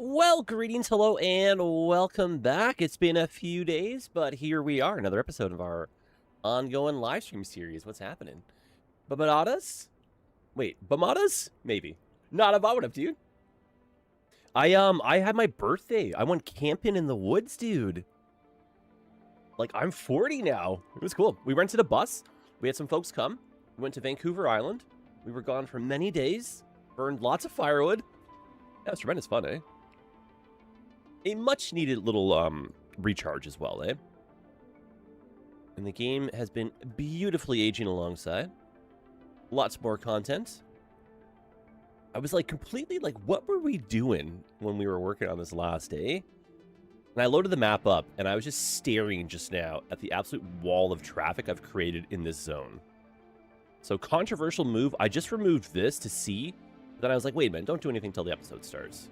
Well, greetings, hello, and welcome back. It's been a few days, but here we are, another episode of our ongoing live stream series. What's happening? Bamadas? Wait, Bamadas? Maybe. Not about what up, dude. I had my birthday. I went camping in the woods, dude. Like, I'm 40 now. It was cool. We rented a bus. We had some folks come. We went to Vancouver Island. We were gone for many days. Burned lots of firewood. That was tremendous fun, eh? A much-needed little recharge as well, eh? And the game has been beautifully aging alongside. Lots more content. I was like completely like, what were we doing when we were working on this last day? And I loaded the map up, and I was just staring just now at the absolute wall of traffic I've created in this zone. So, controversial move. I just removed this to see. Then I was like, wait a minute, don't do anything till the episode starts.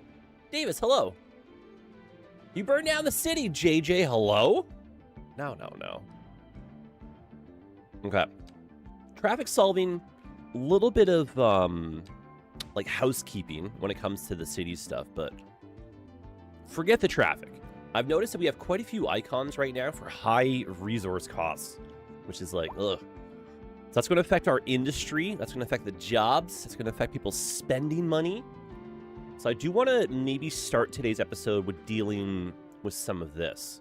Davis, hello. You burned down the city, JJ, hello? No. Okay. Traffic solving, a little bit of, like, housekeeping when it comes to the city stuff, but forget the traffic. I've noticed that we have quite a few icons right now for high resource costs, which is like, ugh. So that's going to affect our industry. That's going to affect the jobs. It's going to affect people spending money. So I do want to maybe start today's episode with dealing with some of this.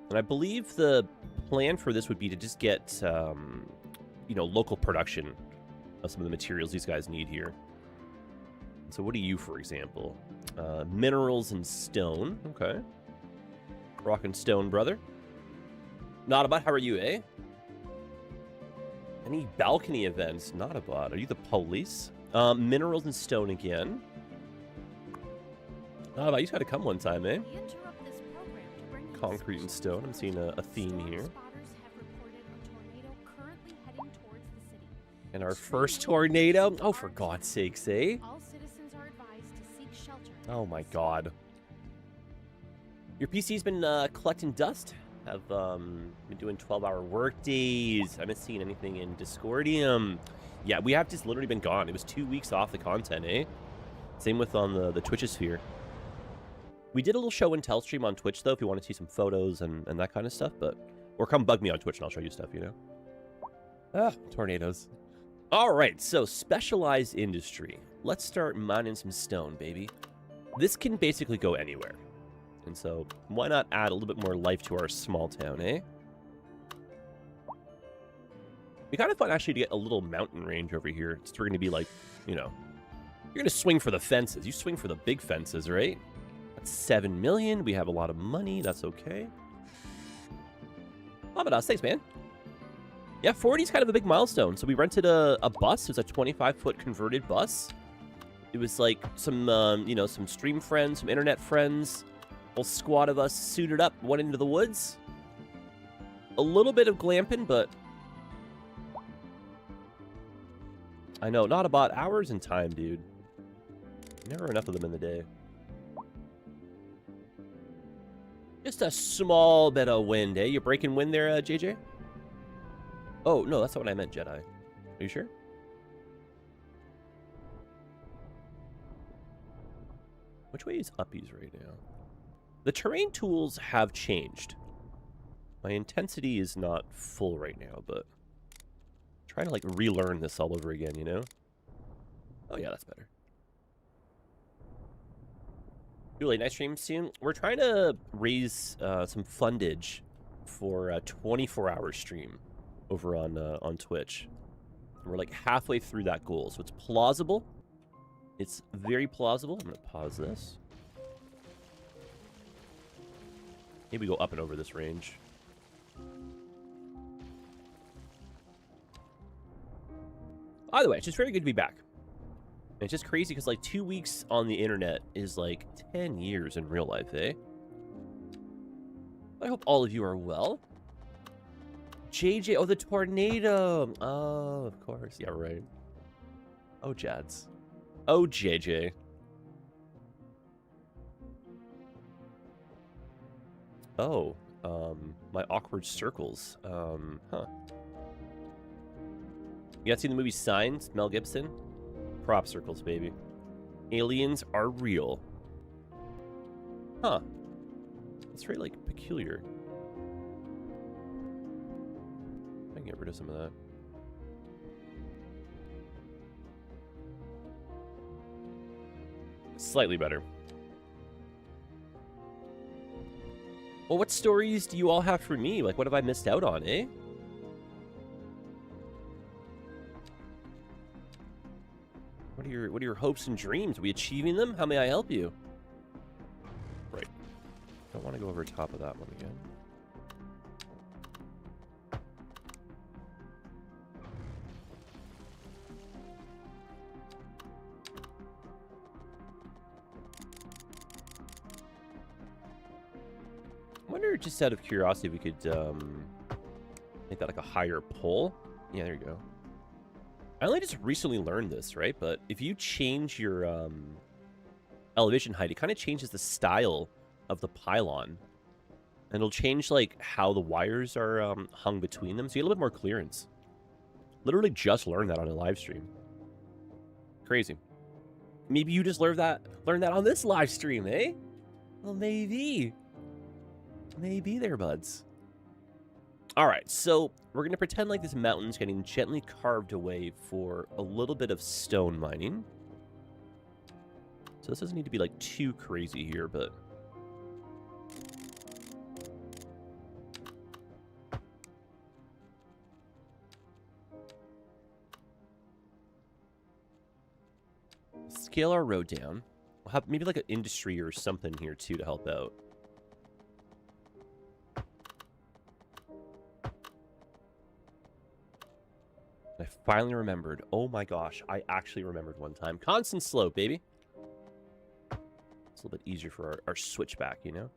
And I believe the plan for this would be to just get, you know, local production of some of the materials these guys need here. So what are you, for example? Minerals and stone. Okay. Rock and stone, brother. Not about, how are you, eh? Any balcony events? Not a bot. Are you the police? Minerals and stone again. Not a bot. You just gotta come one time, eh? Concrete and stone. I'm seeing a theme here. And our first tornado. Oh, for God's sakes, eh? Oh my God. Your PC's been collecting dust? Have been doing 12-hour work days. I haven't seen anything in Discordium. Yeah, we have just literally been gone. It was 2 weeks off the content, eh? Same with on the Twitchosphere. We did a little show and tell stream on Twitch, though, if you want to see some photos and that kind of stuff. But or come bug me on Twitch and I'll show you stuff, you know? Ah, tornadoes. All right, so specialized industry. Let's start mining some stone, baby. This can basically go anywhere. And so, why not add a little bit more life to our small town, eh? It'd be kind of fun, actually, to get a little mountain range over here. It's going to be like, you know, you're going to swing for the fences. You swing for the big fences, right? That's 7 million. We have a lot of money. That's okay. Amadas, thanks, man. Yeah, 40 is kind of a big milestone. So we rented a bus. It was a 25-foot converted bus. It was like some, you know, some stream friends, some internet friends. Whole squad of us suited up, went into the woods. A little bit of glamping, but I know, not about hours in time, dude. Never enough of them in the day. Just a small bit of wind, eh? You breaking wind there, JJ? Oh, no, that's not what I meant, Jedi. Are you sure? Which way is uppies right now? The terrain tools have changed. My intensity is not full right now, but I'm trying to like relearn this all over again, you know? Oh yeah, that's better. Really nice stream soon. We're trying to raise some fundage for a 24-hour stream over on Twitch. We're like halfway through that goal, so it's plausible. It's very plausible. I'm gonna pause this. Maybe go up and over this range. Either way, it's just very good to be back. And it's just crazy because like 2 weeks on the internet is like 10 years in real life, eh? I hope all of you are well. JJ, oh, the tornado. Oh, of course. Yeah, right. Oh, Jads. Oh, JJ. Oh, my awkward circles. Huh. You guys seen the movie Signs, Mel Gibson? Prop circles, baby. Aliens are real. Huh. That's very, like, peculiar. I can get rid of some of that. Slightly better. Well, what stories do you all have for me? Like, what have I missed out on, eh? What are your hopes and dreams? Are we achieving them? How may I help you? Right. Don't want to go over top of that one again. I wonder, just out of curiosity, if we could make that like a higher pull. Yeah, there you go. I only just recently learned this, right? But if you change your elevation height, it kind of changes the style of the pylon. And it'll change, like, how the wires are hung between them. So you get a little bit more clearance. Literally just learned that on a live stream. Crazy. Maybe you just learned that on this live stream, eh? Well, maybe. Maybe there, buds. All right, so we're going to pretend like this mountain's getting gently carved away for a little bit of stone mining. So this doesn't need to be, like, too crazy here, but... Scale our road down. We'll have maybe, like, an industry or something here, too, to help out. I finally remembered. Oh my gosh, I actually remembered one time. Constant slope, baby. It's a little bit easier for our switchback, you know?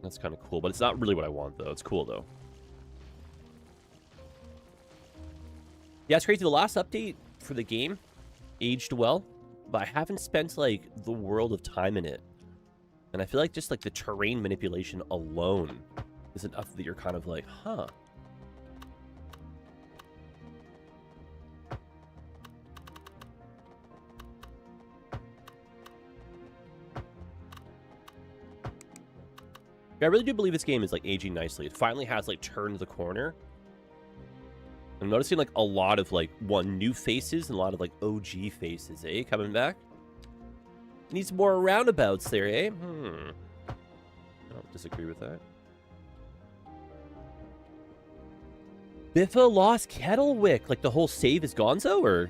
That's kind of cool, but it's not really what I want, though. It's cool, though. Yeah, it's crazy. The last update for the game aged well, but I haven't spent, like, the world of time in it. And I feel like just, like, the terrain manipulation alone is enough that you're kind of like, huh. Yeah, I really do believe this game is, like, aging nicely. It finally has, like, turned the corner. I'm noticing, like, a lot of, like, new faces and a lot of, like, OG faces, eh? Coming back. Needs more roundabouts there, eh? I don't disagree with that. Biffa lost Kettlewick. Like, the whole save is gonzo, or?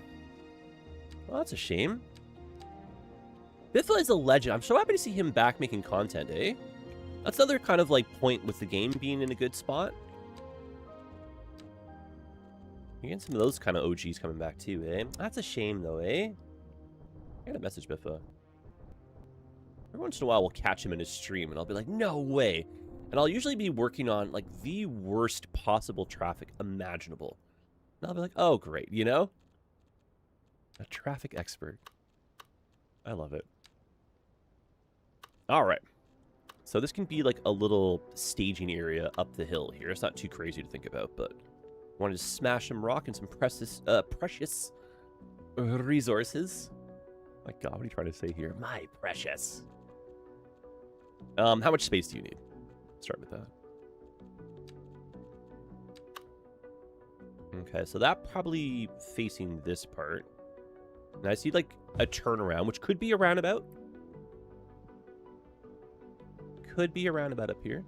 Well, that's a shame. Biffa is a legend. I'm so happy to see him back making content, eh? That's another kind of, like, point with the game being in a good spot. You're getting some of those kind of OGs coming back too, eh? That's a shame, though, eh? I gotta message Biffa. Every once in a while, we'll catch him in his stream, and I'll be like, no way. And I'll usually be working on, like, the worst possible traffic imaginable. And I'll be like, oh, great, you know? A traffic expert. I love it. All right. So this can be, like, a little staging area up the hill here. It's not too crazy to think about, but... wanted to smash some rock and some precious resources. My God, what are you trying to say here? My precious. How much space do you need? Start with that. Okay, so that probably facing this part. And I see, like, a turnaround, which could be a roundabout. Could be a roundabout up here.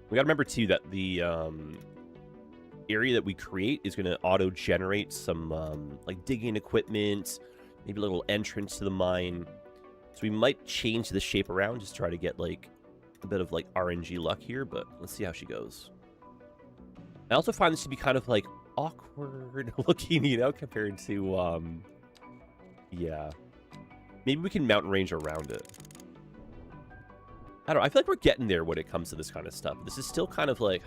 We gotta remember, too, that the area that we create is gonna auto-generate some, like, digging equipment, maybe a little entrance to the mine. So we might change the shape around, just try to get, like, a bit of, like, RNG luck here, but let's see how she goes. I also find this to be kind of, like, awkward looking, you know, compared to, yeah. Maybe we can mountain range around it. I don't know. I feel like we're getting there when it comes to this kind of stuff. This is still kind of like,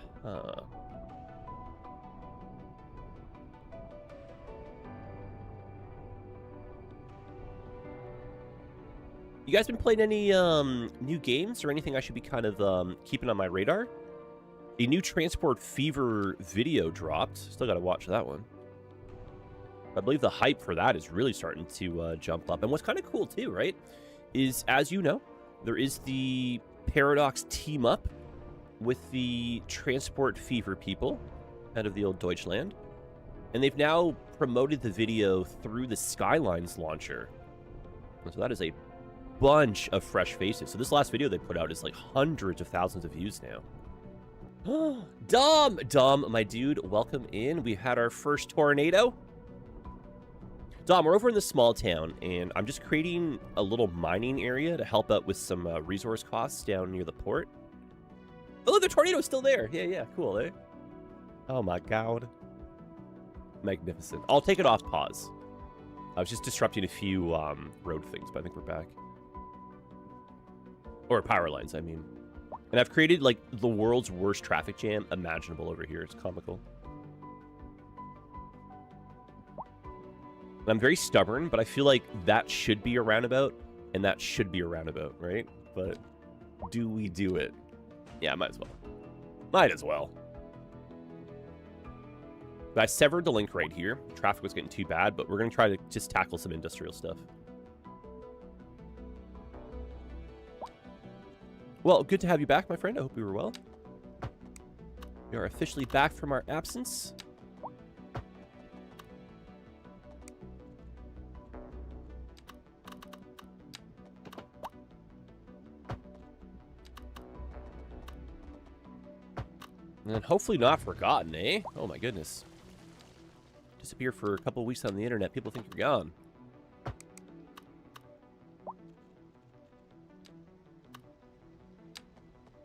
You guys been playing any new games or anything I should be kind of keeping on my radar? A new Transport Fever video dropped. Still got to watch that one. I believe the hype for that is really starting to jump up. And what's kind of cool too, right, is, as you know, there is the Paradox team up with the Transport Fever people out of the old Deutschland. And they've now promoted the video through the Skylines launcher. And so that is a bunch of fresh faces. So this last video they put out is like hundreds of thousands of views now. Dom, my dude, welcome in. We had our first tornado. Dom, we're over in the small town, and I'm just creating a little mining area to help out with some resource costs down near the port. Oh, the tornado's still there. Yeah, cool, eh? Oh my god. Magnificent. I'll take it off pause. I was just disrupting a few road things, but I think we're back. Or power lines, I mean. And I've created, like, the world's worst traffic jam imaginable over here. It's comical. And I'm very stubborn, but I feel like that should be a roundabout, and that should be a roundabout, right? But do we do it? Yeah, might as well. Might as well. But I severed the link right here. Traffic was getting too bad, but we're going to try to just tackle some industrial stuff. Well, good to have you back, my friend. I hope you were well. We are officially back from our absence. And hopefully not forgotten, eh? Oh my goodness. Disappear for a couple of weeks on the internet. People think you're gone.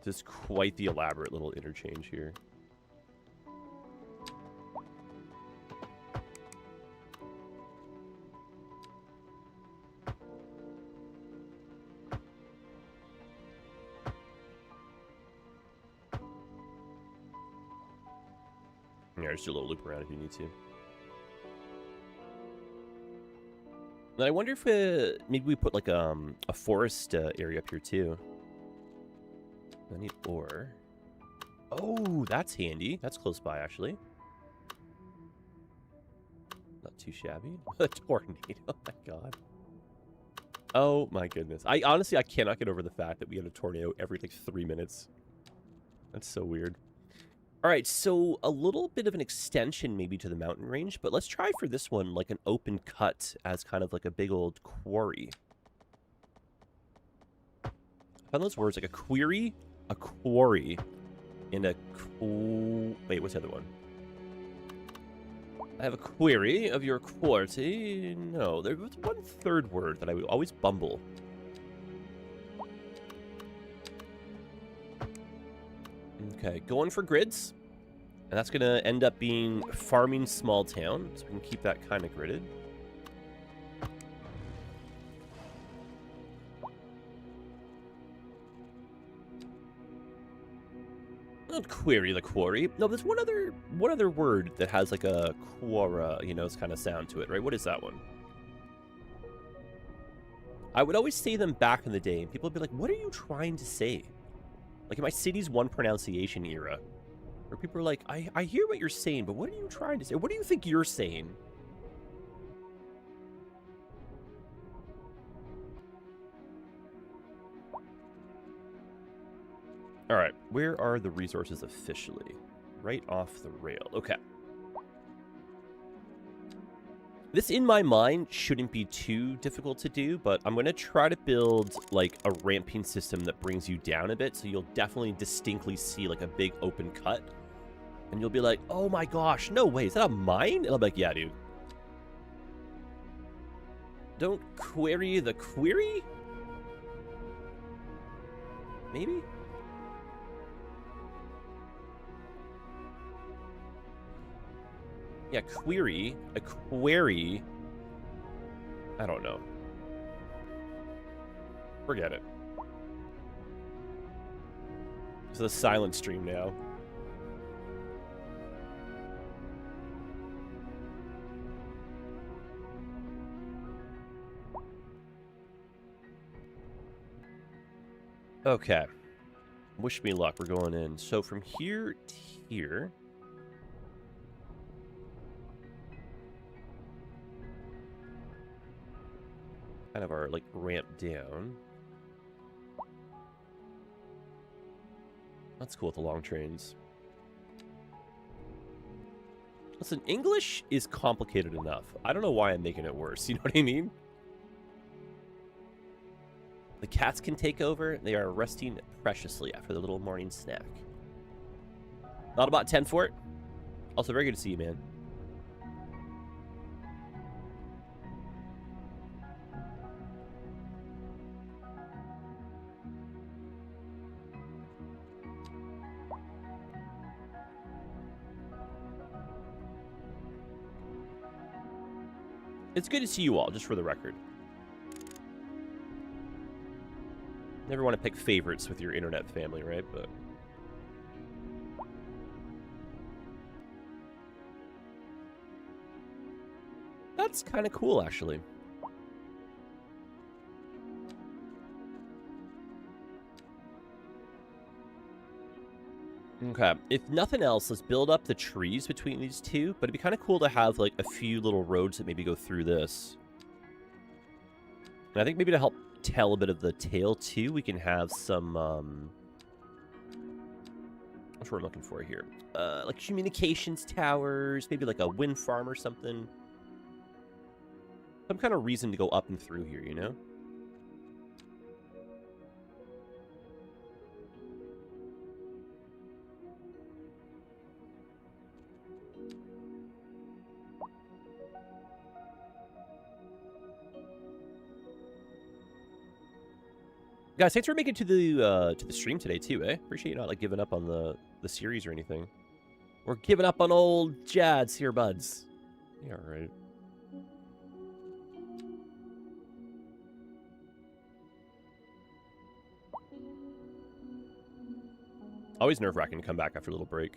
This is quite the elaborate little interchange here. Yeah, just do a little loop around if you need to. And I wonder if maybe we put like a forest area up here too. I need ore. Oh, that's handy. That's close by, actually. Not too shabby. A tornado. Oh my god. Oh my goodness. I honestly cannot get over the fact that we had a tornado every like 3 minutes. That's so weird. All right, so a little bit of an extension maybe to the mountain range, but let's try for this one like an open cut as kind of like a big old quarry. I found those words like a query, a quarry, and a wait, what's the other one? I have a query of your quarry. No, there was one third word that I would always bumble. Okay, going for grids. And that's going to end up being farming small town. So we can keep that kind of gridded. Not query the quarry. No, there's one other word that has like a quora, you know, kind of sound to it, right? What is that one? I would always say them back in the day, and people would be like, what are you trying to say? Like in my Cities 1 pronunciation era, where people are like, I hear what you're saying, but what are you trying to say? What do you think you're saying? All right, where are the resources officially? Right off the rail. Okay. This, in my mind, shouldn't be too difficult to do, but I'm going to try to build, like, a ramping system that brings you down a bit, so you'll definitely distinctly see, like, a big open cut. And you'll be like, oh my gosh, no way, is that a mine? And I'll be like, yeah, dude. Don't query the query? Maybe? Yeah, query. A query. I don't know. Forget it. It's a silent stream now. Okay. Wish me luck. We're going in. So from here to here. Kind of our, like, ramp down. That's cool with the long trains. Listen, English is complicated enough. I don't know why I'm making it worse. You know what I mean? The cats can take over. They are resting preciously after their little morning snack. Not about 10 for it. Also, very good to see you, man. It's good to see you all, just for the record. Never want to pick favorites with your internet family, right? But that's kind of cool, actually. Okay, if nothing else, let's build up the trees between these two. But it'd be kind of cool to have, like, a few little roads that maybe go through this. And I think maybe to help tell a bit of the tale, too, we can have some, what's what I'm looking for here? Like communications towers, maybe like a wind farm or something. Some kind of reason to go up and through here, you know? Guys, thanks for making it to the stream today too, eh? Appreciate you not like giving up on the series or anything. We're giving up on old Jads here, buds. Yeah, right. Always nerve-wracking to come back after a little break.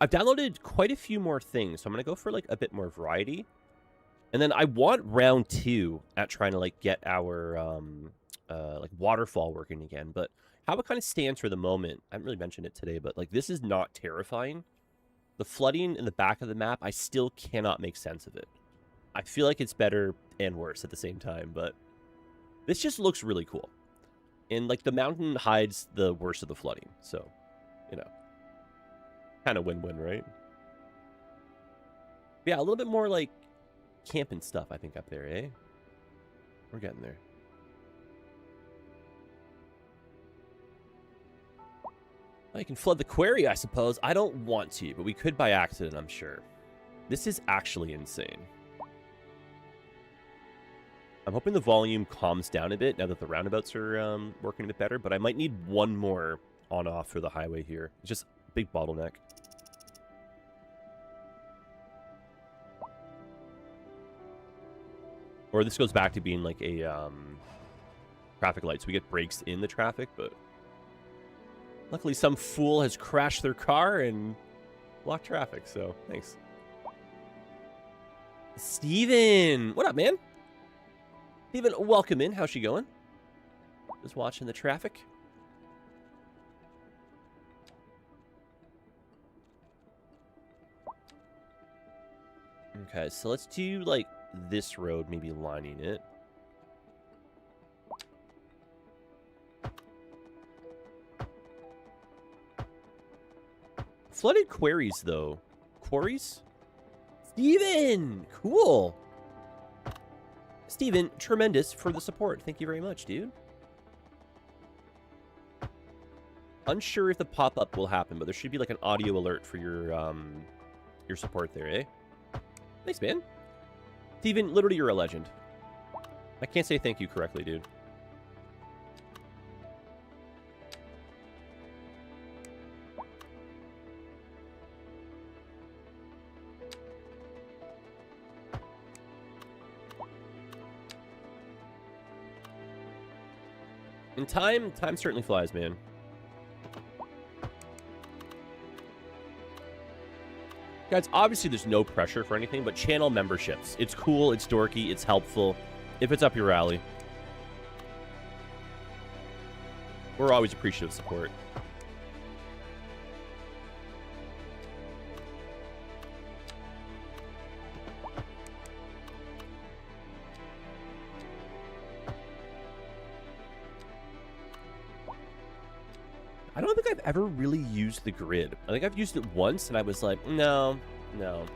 I've downloaded quite a few more things, so I'm going to go for, like, a bit more variety. And then I want round 2 at trying to, like, get our, like, waterfall working again. But how it kind of stands for the moment, I haven't really mentioned it today, but, like, this is not terrifying. The flooding in the back of the map, I still cannot make sense of it. I feel like it's better and worse at the same time, but this just looks really cool. And, like, the mountain hides the worst of the flooding, so, you know. Kind of win-win, right? Yeah, a little bit more like camping stuff, I think, up there, eh? We're getting there. I can flood the quarry, I suppose. I don't want to, but we could by accident, I'm sure. This is actually insane. I'm hoping the volume calms down a bit now that the roundabouts are working a bit better, but I might need one more on-off for the highway here. It's just a big bottleneck. Or this goes back to being like a traffic light, so we get breaks in the traffic, but luckily some fool has crashed their car and blocked traffic, so thanks. Steven! What up, man? Steven, welcome in. How's she going? Just watching the traffic. Okay, so let's do, like, this road, maybe lining it. Flooded quarries, though. Quarries? Steven! Cool! Steven, tremendous for the support. Thank you very much, dude. Unsure if the pop-up will happen, but there should be, like, an audio alert for your support there, eh? Thanks, man. Steven, literally, you're a legend. I can't say thank you correctly, dude. And time certainly flies, man. Guys, obviously there's no pressure for anything, but channel memberships. It's cool, it's dorky, it's helpful. If it's up your alley. We're always appreciative of support. I don't think I've ever really used the grid. I think I've used it once, and I was like, no. To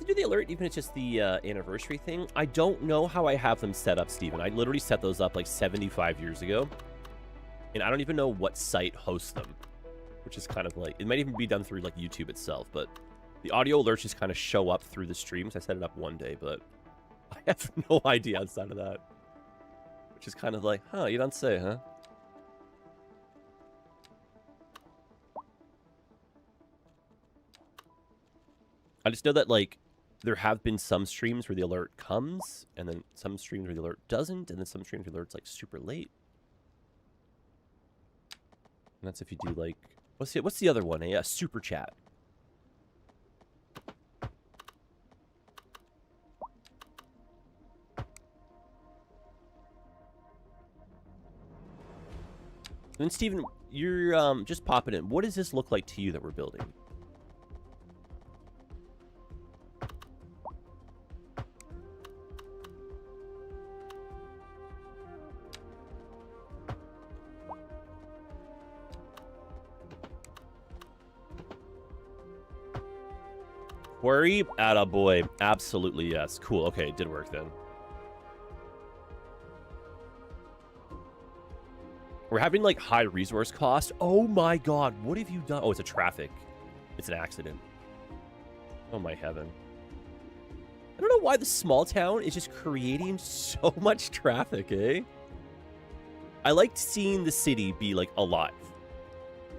do the alert, even if it's just the anniversary thing, I don't know how I have them set up, Steven. I literally set those up like 75 years ago, and I don't even know what site hosts them, which is kind of like, it might even be done through like YouTube itself, but the audio alerts just kind of show up through the streams. I set it up one day, but I have no idea outside of that. Which is kind of like, huh, you don't say, huh? I just know that, like, there have been some streams where the alert comes, and then some streams where the alert doesn't, and then some streams where the alert's, like, super late. And that's if you do, like, what's the other one? A super chat. And then, Steven, you're just popping in. What does this look like to you that we're building? Query? Attaboy. Absolutely, yes. Cool. Okay, it did work then. We're having, like, high resource cost. Oh, my God. What have you done? Oh, it's a traffic. It's an accident. Oh, my heaven. I don't know why the small town is just creating so much traffic, eh? I liked seeing the city be, like, alive.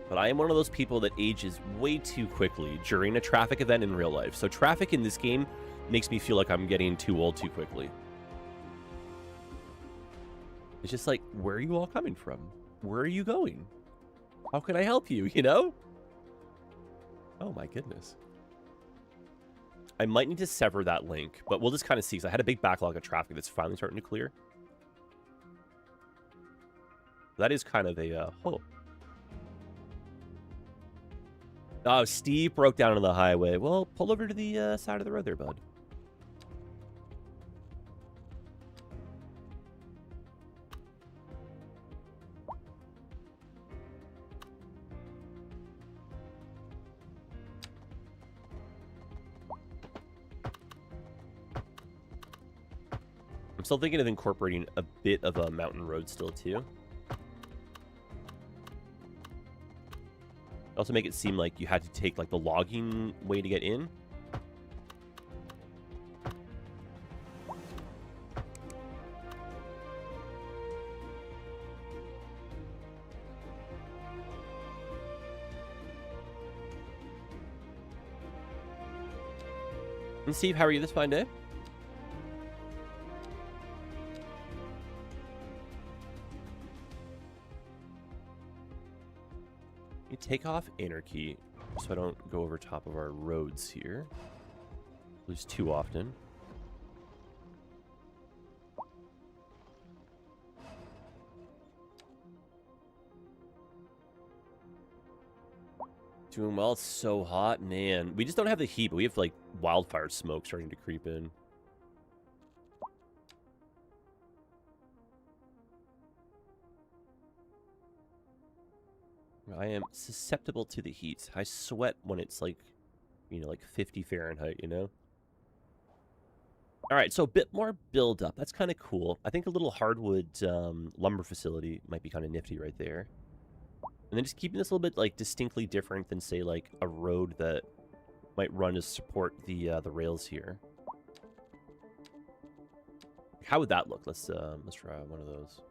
But I am one of those people that ages way too quickly during a traffic event in real life. So traffic in this game makes me feel like I'm getting too old too quickly. It's just like, where are you all coming from? Where are you going? How can I help you, you know? Oh my goodness. I might need to sever that link, but we'll just kind of see. Because I had a big backlog of traffic that's finally starting to clear. That is kind of a... Oh, Steve broke down on the highway. Well, pull over to the side of the road there, bud. I'm still thinking of incorporating a bit of a mountain road still, too. Also make it seem like you had to take, like, the logging way to get in. And Steve, how are you this fine day? Take off anarchy so I don't go over top of our roads here. At least too often. Doing well. It's so hot, man. We just don't have the heat, but we have like wildfire smoke starting to creep in. I am susceptible to the heat. I sweat when it's like, you know, like 50 Fahrenheit, you know? All right, so a bit more build up. That's kind of cool. I think a little hardwood lumber facility might be kind of nifty right there. And then just keeping this a little bit like distinctly different than, say, like a road that might run to support the rails here. How would that look? Let's try one of those.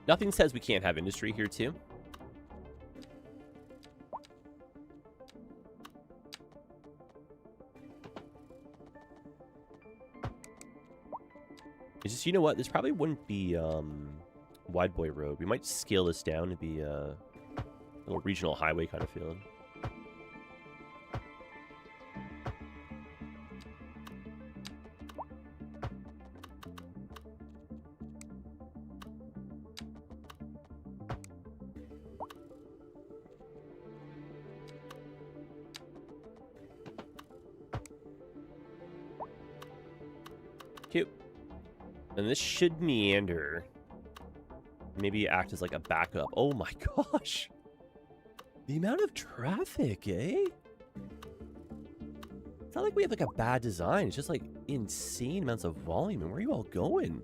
Nothing says we can't have industry here, too. It's just, you know what? This probably wouldn't be Wide Boy Road. We might scale this down to be a little regional highway kind of feeling. Cute. And this should meander. Maybe act as like a backup. Oh my gosh. The amount of traffic, eh? It's not like we have like a bad design. It's just like insane amounts of volume. And where are you all going?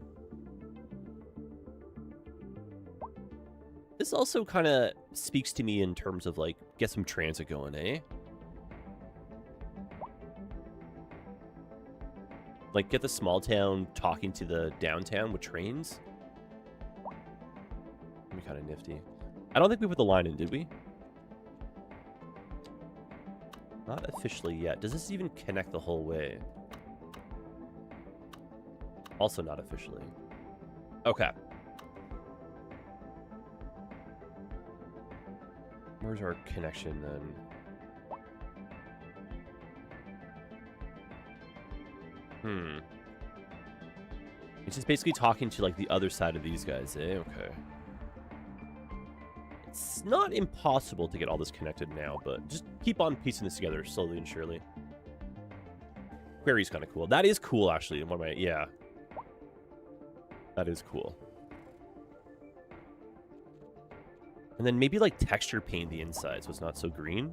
This also kind of speaks to me in terms of like, get some transit going, eh? Like, get the small town talking to the downtown with trains. That'd be kind of nifty. I don't think we put the line in, did we? Not officially yet. Does this even connect the whole way? Also not officially. Okay. Where's our connection then? It's just basically talking to, like, the other side of these guys, eh? Okay. It's not impossible to get all this connected now, but just keep on piecing this together slowly and surely. Query's kind of cool. That is cool, actually. One of my, yeah. That is cool. And then maybe, like, texture paint the inside so it's not so green.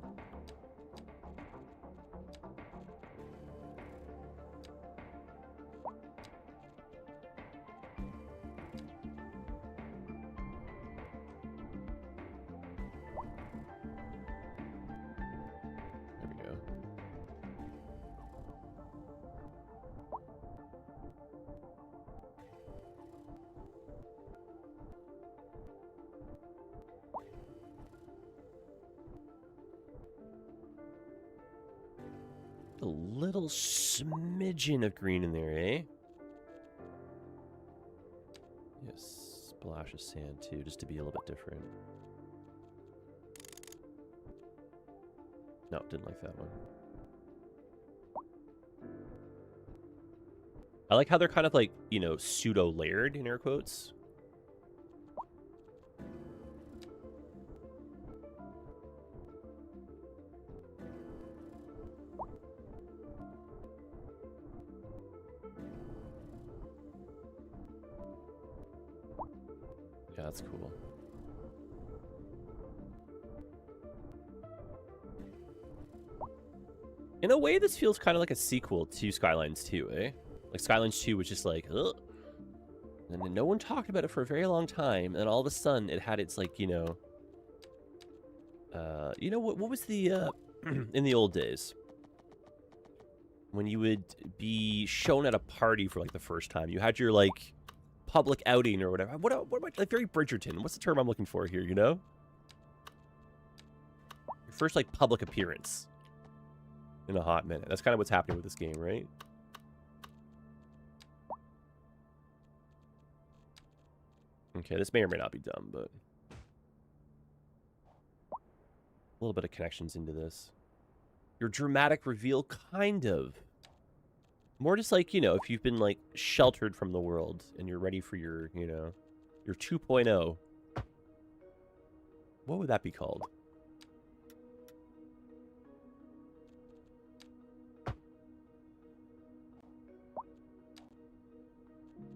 A little smidgen of green in there, eh? Yes, splash of sand too, just to be a little bit different. No, didn't like that one. I like how they're kind of like, you know, pseudo-layered, in air quotes. Yeah, that's cool. In a way, this feels kind of like a sequel to Skylines 2, eh? Like, Skylines 2 was just like, ugh. And then no one talked about it for a very long time, and then all of a sudden, it had its, like, you know, what was the, in the old days? When you would be shown at a party for, like, the first time, you had your, like, public outing or whatever. What am I, like, very Bridgerton? What's the term I'm looking for here, you know? Your first, like, public appearance in a hot minute. That's kind of what's happening with this game, right? Okay, this may or may not be dumb, but a little bit of connections into this. Your dramatic reveal, kind of. More just like, you know, if you've been, like, sheltered from the world and you're ready for your, you know, your 2.0. What would that be called?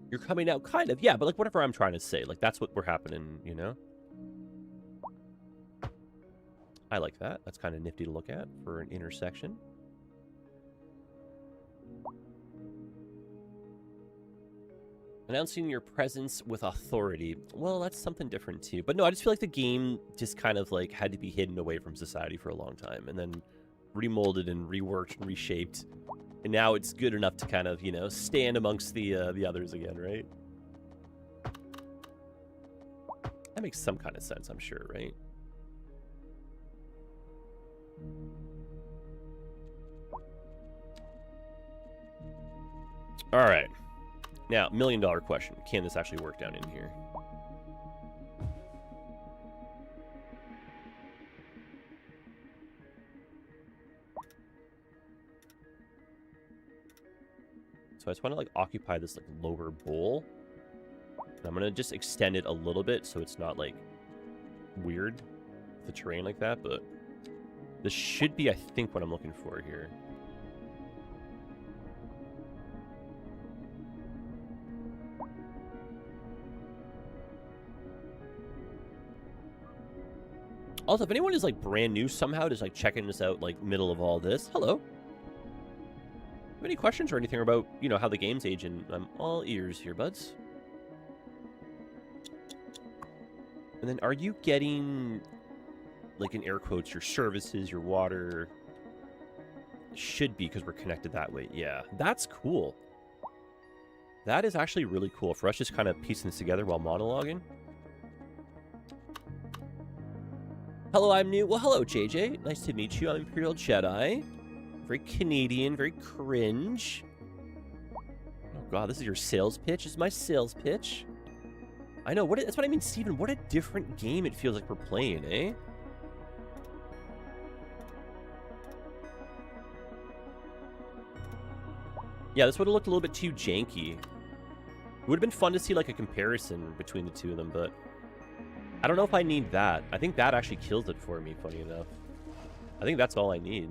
You're coming out, kind of. Yeah, but, like, whatever I'm trying to say. Like, that's what we're happening, you know? I like that. That's kind of nifty to look at for an intersection. Announcing your presence with authority. Well, that's something different too. But no, I just feel like the game just kind of like had to be hidden away from society for a long time and then remolded and reworked and reshaped. And now it's good enough to kind of, you know, stand amongst the others again, right? That makes some kind of sense, I'm sure, right? All right. Now, $1,000,000 question. Can this actually work down in here? So I just want to like occupy this like lower bowl. And I'm gonna just extend it a little bit so it's not like weird, the terrain like that, but this should be, I think, what I'm looking for here. Also, if anyone is like brand new somehow, just like checking this out, like middle of all this, hello. Have any questions or anything about, you know, how the game's aging? I'm all ears here, buds. And then, are you getting, like in air quotes, your services, your water? Should be, because we're connected that way. Yeah, that's cool. That is actually really cool for us, just kind of piecing this together while monologuing. Hello, I'm new. Well, hello, JJ. Nice to meet you. I'm Imperial Jedi. Very Canadian, very cringe. Oh, God, this is your sales pitch? This is my sales pitch. I know. That's what I mean, Steven. What a different game it feels like we're playing, eh? Yeah, this would have looked a little bit too janky. It would have been fun to see, like, a comparison between the two of them, but I don't know if I need that. I think that actually kills it for me, funny enough. I think that's all I need.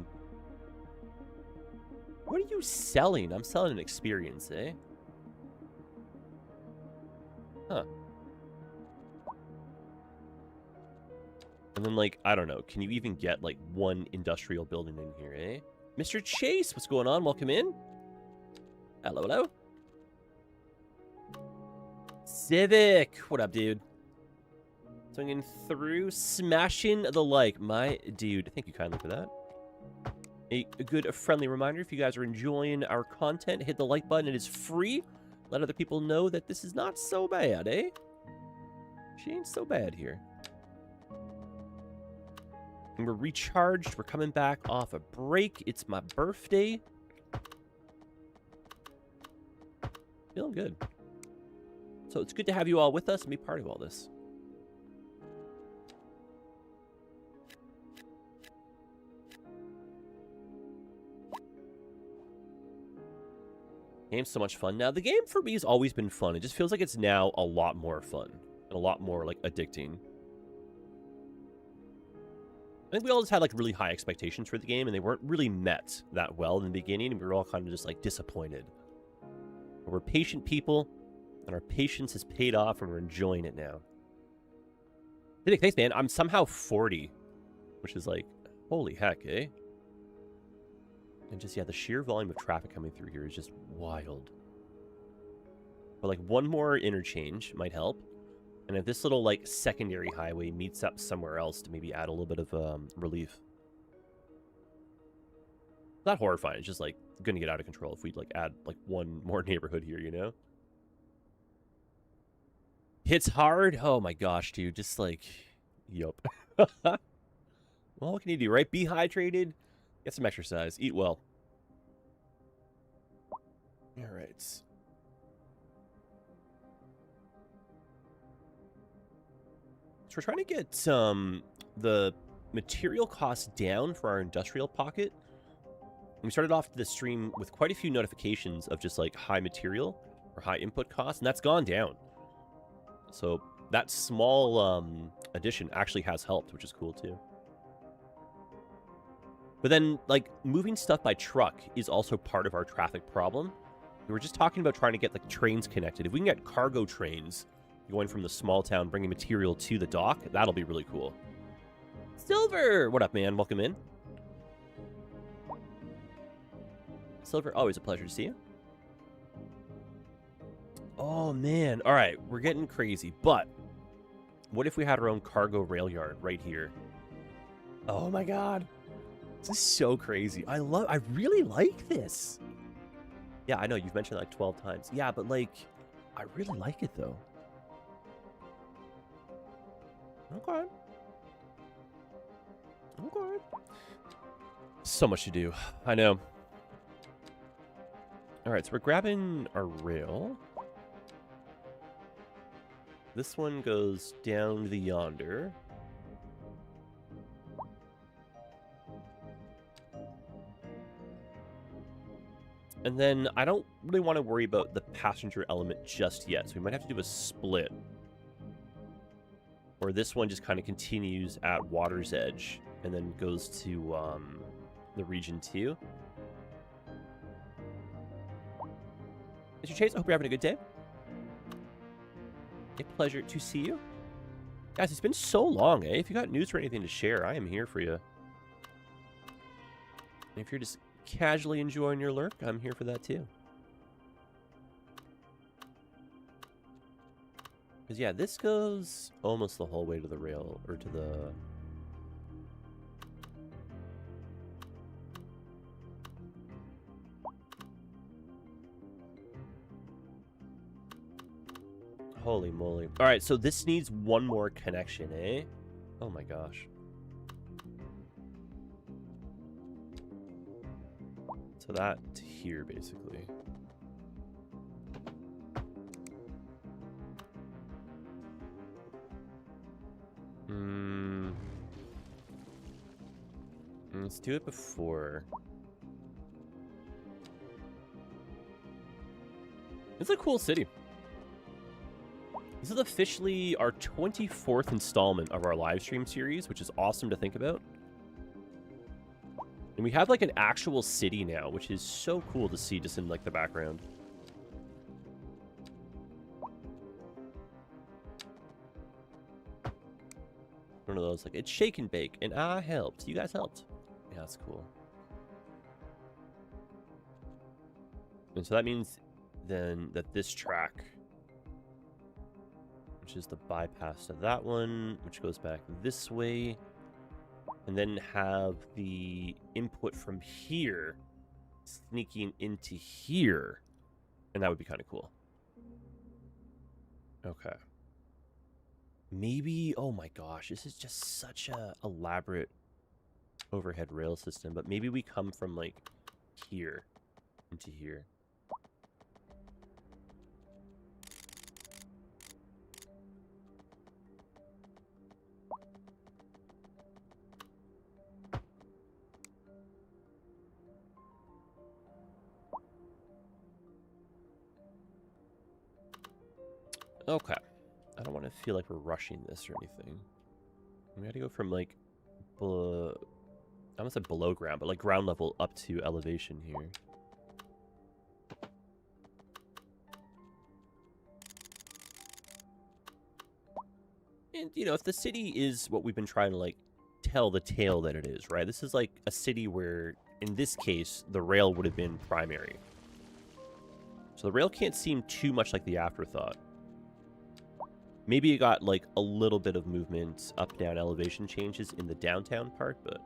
What are you selling? I'm selling an experience, eh? Huh. And then, like, I don't know. Can you even get, like, one industrial building in here, eh? Mr. Chase, what's going on? Welcome in. Hello, hello. Civic, what up, dude? Swinging through, smashing the like. My dude, thank you kindly for that. A good friendly reminder, if you guys are enjoying our content, hit the like button. It is free. Let other people know that this is not so bad, eh? She ain't so bad here. And we're recharged. We're coming back off a break. It's my birthday. Feeling good. So it's good to have you all with us and be part of all this. Game's so much fun. Now, the game for me has always been fun. It just feels like it's now a lot more fun. And a lot more, like, addicting. I think we all just had, like, really high expectations for the game, and they weren't really met that well in the beginning, and we were all kind of just, like, disappointed. But we're patient people, and our patience has paid off, and we're enjoying it now. Thanks, man. I'm somehow 40, which is, like, holy heck, eh? And just, yeah, the sheer volume of traffic coming through here is just wild. But, like, one more interchange might help. And if this little, like, secondary highway meets up somewhere else to maybe add a little bit of relief. Not horrifying. It's just, like, going to get out of control if we, like, add, like, one more neighborhood here, you know? Hits hard? Oh, my gosh, dude. Just, like, yup. Well, what can you do, right? Be hydrated. Get some exercise. Eat well. All right. So we're trying to get the material costs down for our industrial pocket. We started off the stream with quite a few notifications of just like high material or high input costs, and that's gone down. So that small addition actually has helped, which is cool too. But then, like, moving stuff by truck is also part of our traffic problem. We were just talking about trying to get, like, trains connected. If we can get cargo trains going from the small town, bringing material to the dock, that'll be really cool. Silver! What up, man? Welcome in. Silver, always a pleasure to see you. Oh, man. All right, we're getting crazy. But what if we had our own cargo rail yard right here? Oh, my God. This is so crazy. I really like this. Yeah, I know you've mentioned it like 12 times. Yeah, but like, I really like it though. Okay. Okay. So much to do. I know. All right, so we're grabbing our rail. This one goes down the yonder. And then I don't really want to worry about the passenger element just yet, so we might have to do a split. Or this one just kind of continues at Water's Edge and then goes to the Region 2. Mr. Chase, I hope you're having a good day. A pleasure to see you. Guys, it's been so long, eh? If you got news or anything to share, I am here for you. And if you're just casually enjoying your lurk, I'm here for that too. Because, yeah, this goes almost the whole way to the rail, or to the... Holy moly. All right, so this needs one more connection, eh? Oh my gosh. So that to here, basically. Let's do it before. It's a cool city. This is officially our 24th installment of our live stream series, which is awesome to think about. And we have like an actual city now, which is so cool to see just in like the background. One of those like, it's shake and bake, and I helped. You guys helped. Yeah, that's cool. And so that means then that this track, which is the bypass to that one, which goes back this way, and then have the input from here sneaking into here, and that would be kind of cool. Okay. Maybe, oh my gosh, this is just such a elaborate overhead rail system, but maybe we come from like here into here. Okay. I don't want to feel like we're rushing this or anything. We got to go from like, I almost said below ground, but like ground level up to elevation here. And, you know, if the city is what we've been trying to like tell the tale that it is, right? This is like a city where, in this case, the rail would have been primary. So the rail can't seem too much like the afterthought. Maybe it got, like, a little bit of movement, up-down elevation changes in the downtown part, but...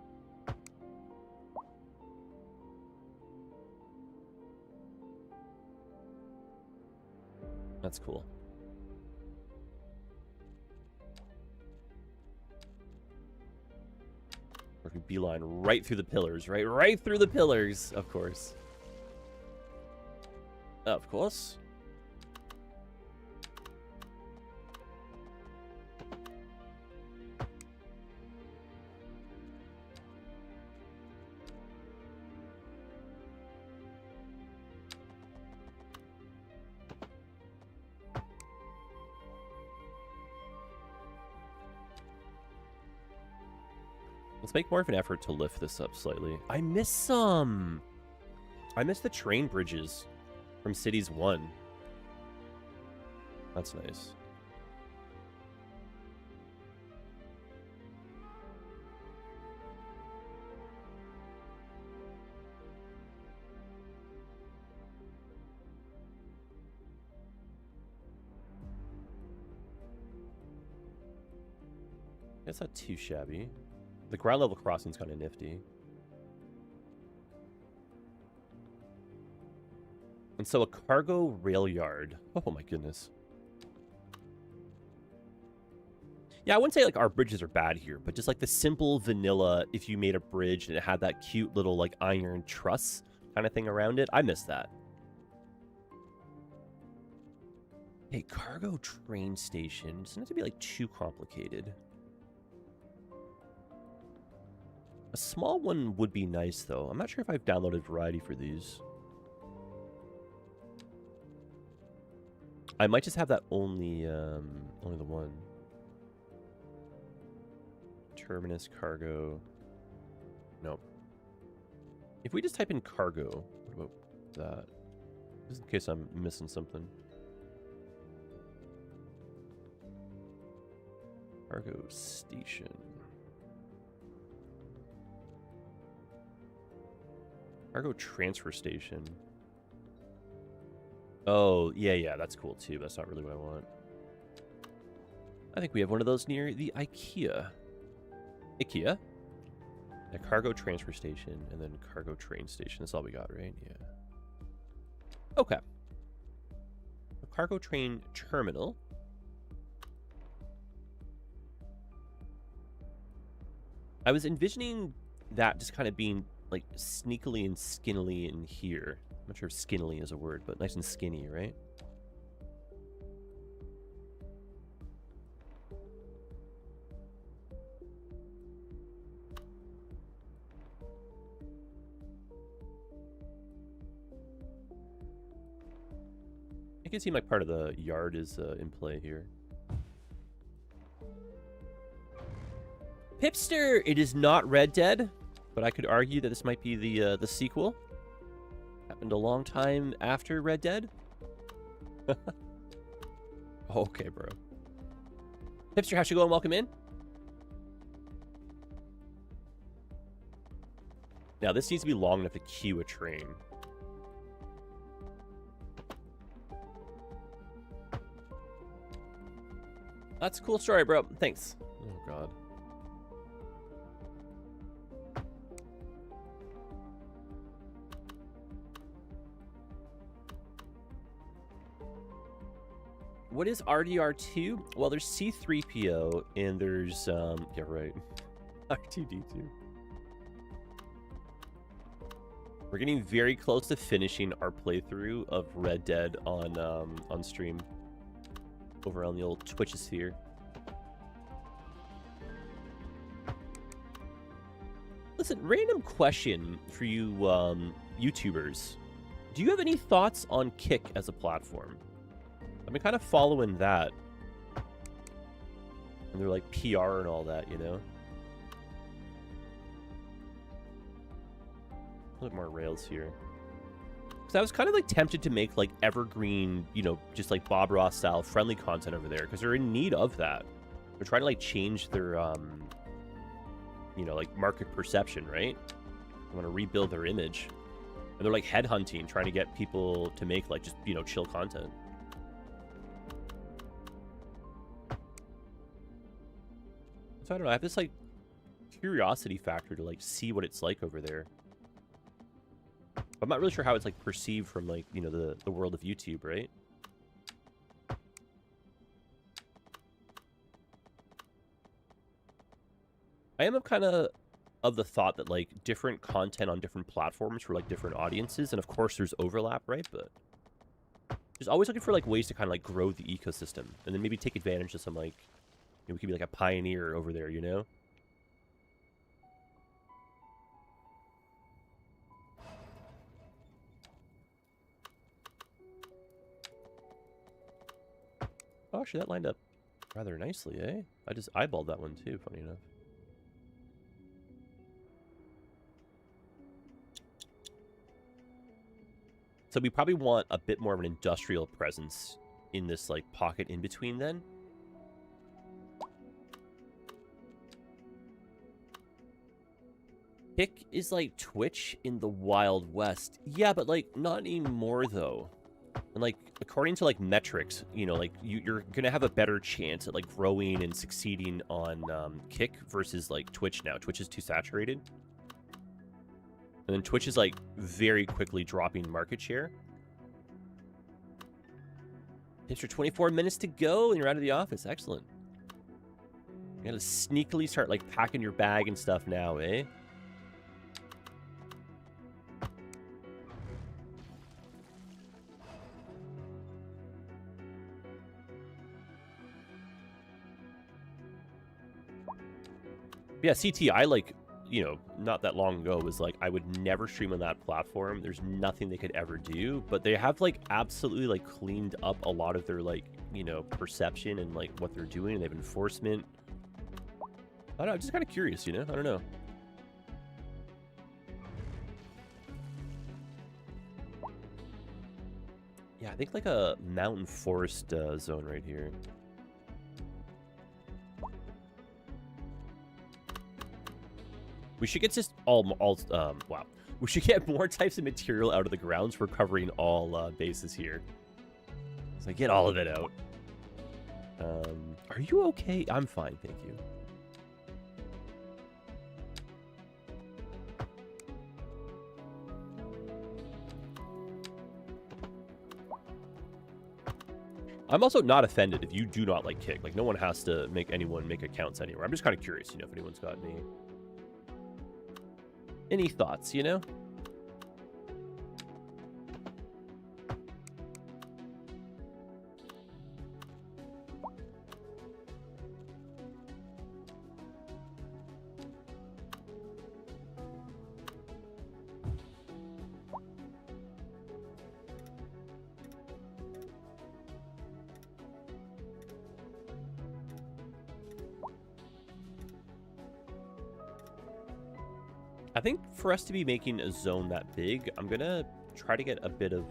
That's cool. Or if we beeline right through the pillars, right? Right through the pillars, of course. Of course. Let's make more of an effort to lift this up slightly. I miss some. I miss the train bridges from Cities 1. That's nice. That's not too shabby. The ground level crossing's kind of nifty. And so a cargo rail yard. Oh my goodness. Yeah, I wouldn't say like our bridges are bad here, but just like the simple vanilla, if you made a bridge and it had that cute little like iron truss kind of thing around it, I miss that. Hey, cargo train station. Doesn't have to be like too complicated. A small one would be nice, though. I'm not sure if I've downloaded Variety for these. I might just have that only the one. Terminus cargo. Nope. If we just type in cargo, what about that? Just in case I'm missing something. Cargo station. Cargo transfer station. Oh, yeah, that's cool too. But that's not really what I want. I think we have one of those near the IKEA. IKEA? A cargo transfer station and then cargo train station. That's all we got, right? Yeah. Okay. A cargo train terminal. I was envisioning that just kind of being like sneakily and skinnily in here. I'm not sure if skinnily is a word, but nice and skinny, right? It can seem like part of the yard is in play here. Pipster! It is not Red Dead, but I could argue that this might be the sequel. Happened a long time after Red Dead. Okay, bro. Hipster, how's you going? Welcome in. Now, this needs to be long enough to queue a train. That's a cool story, bro. Thanks. Oh, God. What is RDR2? Well, there's C3PO and there's, yeah, right. R2D2. We're getting very close to finishing our playthrough of Red Dead on stream. Over on the old Twitchosphere. Listen, random question for you YouTubers. Do you have any thoughts on Kick as a platform? I've been kind of following that. And they're like PR and all that, you know? A little more rails here. Because I was kind of like tempted to make like evergreen, you know, just like Bob Ross style friendly content over there. Because they're in need of that. They're trying to like change their, you know, like market perception, right? They want to rebuild their image. And they're like headhunting, trying to get people to make like just, you know, chill content. So I don't know, I have this like curiosity factor to like see what it's like over there. I'm not really sure how it's like perceived from like, you know, the world of YouTube, right? I am kind of the thought that like different content on different platforms for like different audiences, and of course there's overlap, right? But just always looking for like ways to kind of like grow the ecosystem, and then maybe take advantage of some like, you know, we could be like a pioneer over there, you know? Oh, actually, that lined up rather nicely, eh? I just eyeballed that one too, funny enough. So we probably want a bit more of an industrial presence in this like pocket in between then. Kick is like Twitch in the Wild West. Yeah, but like not anymore though. And like according to like metrics, you know, like you're gonna have a better chance at like growing and succeeding on Kick versus like Twitch now. Twitch is too saturated. And then Twitch is like very quickly dropping market share. Extra 24 minutes to go and you're out of the office. Excellent. You gotta sneakily start like packing your bag and stuff now, eh? Yeah, CT, I like, you know, not that long ago was like, I would never stream on that platform. There's nothing they could ever do, but they have like absolutely like cleaned up a lot of their like, you know, perception and like what they're doing. And they have enforcement. I don't know, I'm just kind of curious, you know? I don't know. Yeah, I think like a mountain forest zone right here. We should get just wow. We should get more types of material out of the grounds for covering all bases here. So get all of it out. Are you okay? I'm fine, thank you. I'm also not offended if you do not like Kick. Like, no one has to make anyone make accounts anywhere. I'm just kind of curious, you know, if anyone's got any thoughts, you know? I think for us to be making a zone that big, I'm going to try to get a bit of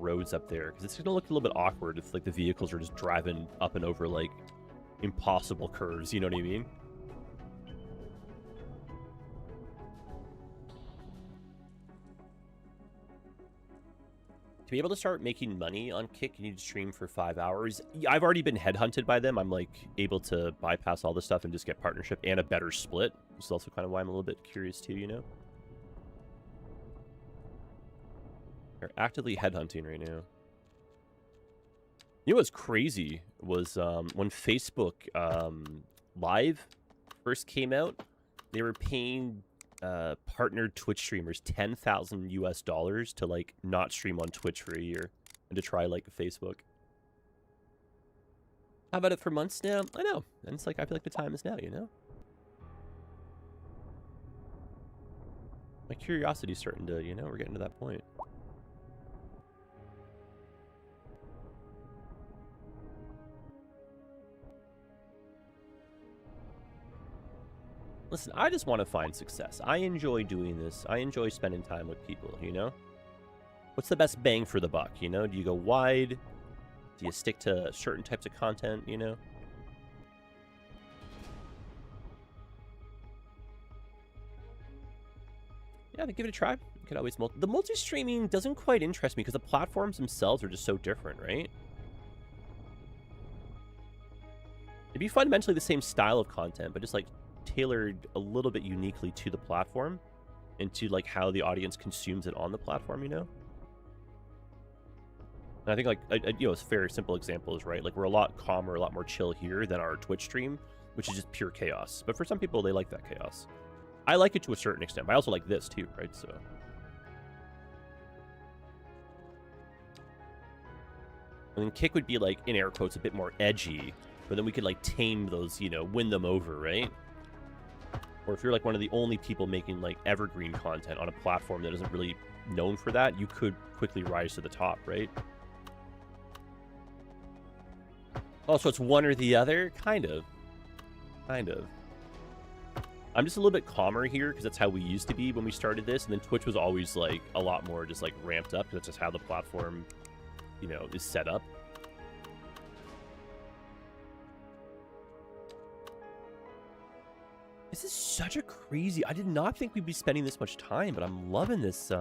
roads up there, because it's going to look a little bit awkward if like the vehicles are just driving up and over like impossible curves, you know what I mean? To be able to start making money on Kick, you need to stream for 5 hours. I've already been headhunted by them. I'm like able to bypass all this stuff and just get partnership and a better split. Which is also kind of why I'm a little bit curious too, you know? They're actively headhunting right now. You know what's crazy was when Facebook Live first came out, they were paying partnered Twitch streamers $10,000 US to like not stream on Twitch for a year and to try like Facebook. How about it for months now? I know. And it's like, I feel like the time is now, you know? My curiosity's starting to, you know, we're getting to that point. Listen, I just want to find success. I enjoy doing this. I enjoy spending time with people, you know? What's the best bang for the buck, you know? Do you go wide? Do you stick to certain types of content, you know? Yeah, give it a try. You could always the multi-streaming doesn't quite interest me because the platforms themselves are just so different, right? It'd be fundamentally the same style of content, but just like tailored a little bit uniquely to the platform and to like how the audience consumes it on the platform, you know? And I think like, you know, it's a very simple example is, right? Like we're a lot calmer, a lot more chill here than our Twitch stream, which is just pure chaos. But for some people, they like that chaos. I like it to a certain extent, but I also like this too, right? So and then Kick would be like, in air quotes, a bit more edgy, but then we could like tame those, you know, win them over, right? Or if you're like one of the only people making like evergreen content on a platform that isn't really known for that, you could quickly rise to the top, right? Oh, so it's one or the other? Kind of. Kind of. I'm just a little bit calmer here because that's how we used to be when we started this. And then Twitch was always like a lot more just like ramped up because that's just how the platform, you know, is set up. This is such a crazy... I did not think we'd be spending this much time, but I'm loving this,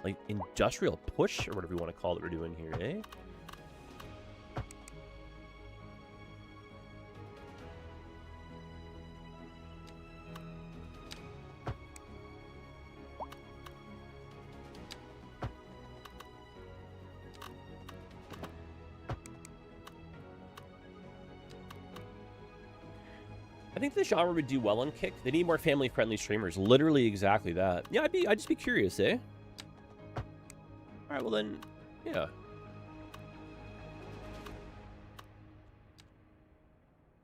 like, industrial push, or whatever you want to call it we're doing here, eh? I think the genre would do well on Kick. They need more family-friendly streamers. Literally exactly that. Yeah, I'd just be curious, eh? All right, well then, yeah.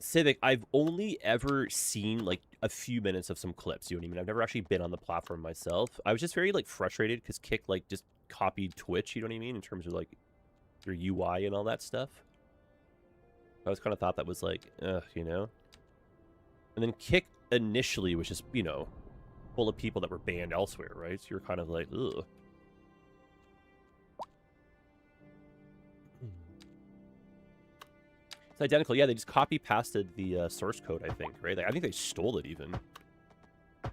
Civic, I've only ever seen like a few minutes of some clips. You know what I mean? I've never actually been on the platform myself. I was just very like frustrated because Kick like just copied Twitch. You know what I mean? In terms of like your UI and all that stuff. I always kind of thought that was like, you know. And then Kick initially was just, you know, full of people that were banned elsewhere, right? So you're kind of like, ugh. It's identical. Yeah, they just copy-pasted the source code, I think, right? Like, I think they stole it, even. But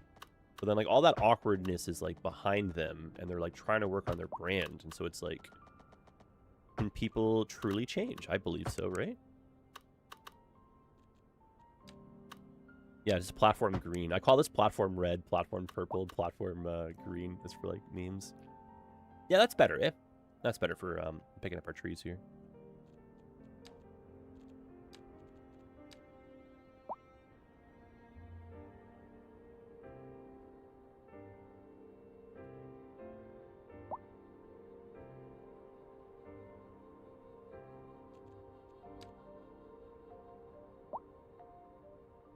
then, like, all that awkwardness is, like, behind them, and they're, like, trying to work on their brand. And so it's like, can people truly change? I believe so, right? Yeah, just platform green. I call this platform red, platform purple, platform green. That's for, like, memes. Yeah, that's better. Yeah, that's better for picking up our trees here.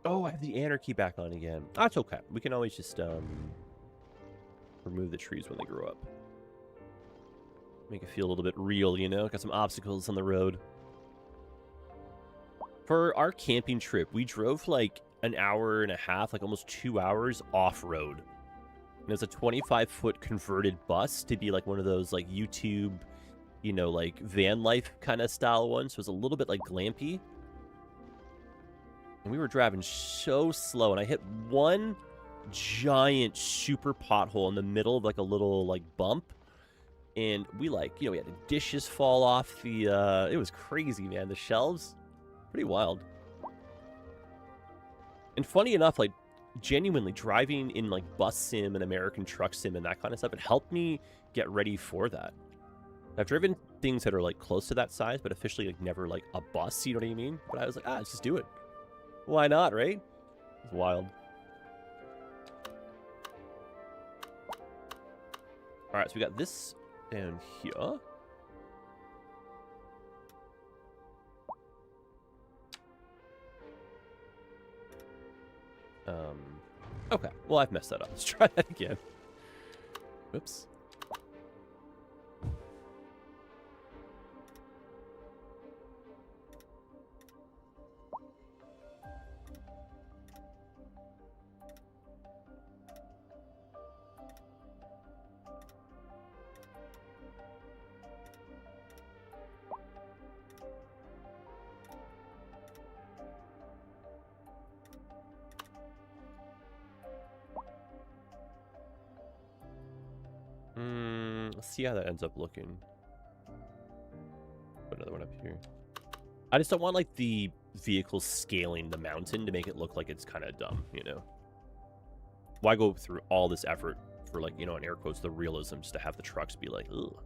Oh, I have the anarchy back on again. That's okay. We can always just remove the trees when they grow up. Make it feel a little bit real, you know? Got some obstacles on the road. For our camping trip, we drove like an hour and a half, like almost 2 hours off-road. And it was a 25-foot converted bus to be like one of those like YouTube, you know, like van life kind of style ones. So it was a little bit like glampy. And we were driving so slow, and I hit one giant super pothole in the middle of like a little like bump. And we like, you know, we had the dishes fall off the, it was crazy, man. The shelves, pretty wild. And funny enough, like, genuinely driving in like bus sim and American truck sim and that kind of stuff, it helped me get ready for that. I've driven things that are like close to that size, but officially like never like a bus, you know what I mean? But I was like, let's just do it. Why not, right? It's wild. Alright, so we got this down here. Okay. Well, I've messed that up. Let's try that again. Whoops. Let's see how that ends up looking. Put another one up here. I just don't want, like, the vehicle scaling the mountain to make it look like it's kind of dumb, you know? Why go through all this effort for, like, you know, in air quotes, the realism, just to have the trucks be like, ugh.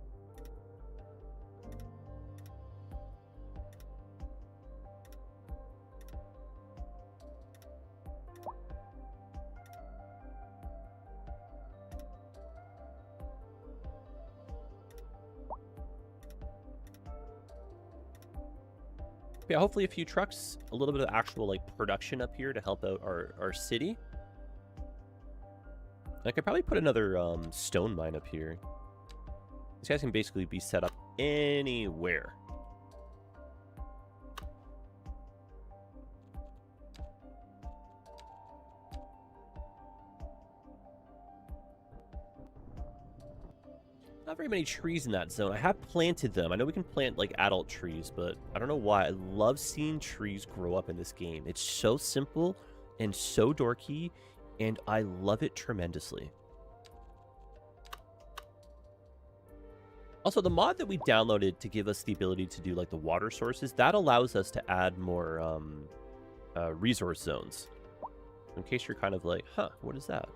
Yeah, hopefully a few trucks, a little bit of actual like production up here to help out our city. I could probably put another stone mine up here. These guys can basically be set up anywhere. Not very many trees in that zone. I have planted them. I know we can plant like adult trees, but I don't know why. I love seeing trees grow up in this game. It's so simple and so dorky, and I love it tremendously. Also, the mod that we downloaded to give us the ability to do like the water sources, that allows us to add more resource zones. In case you're kind of like, huh, what is that?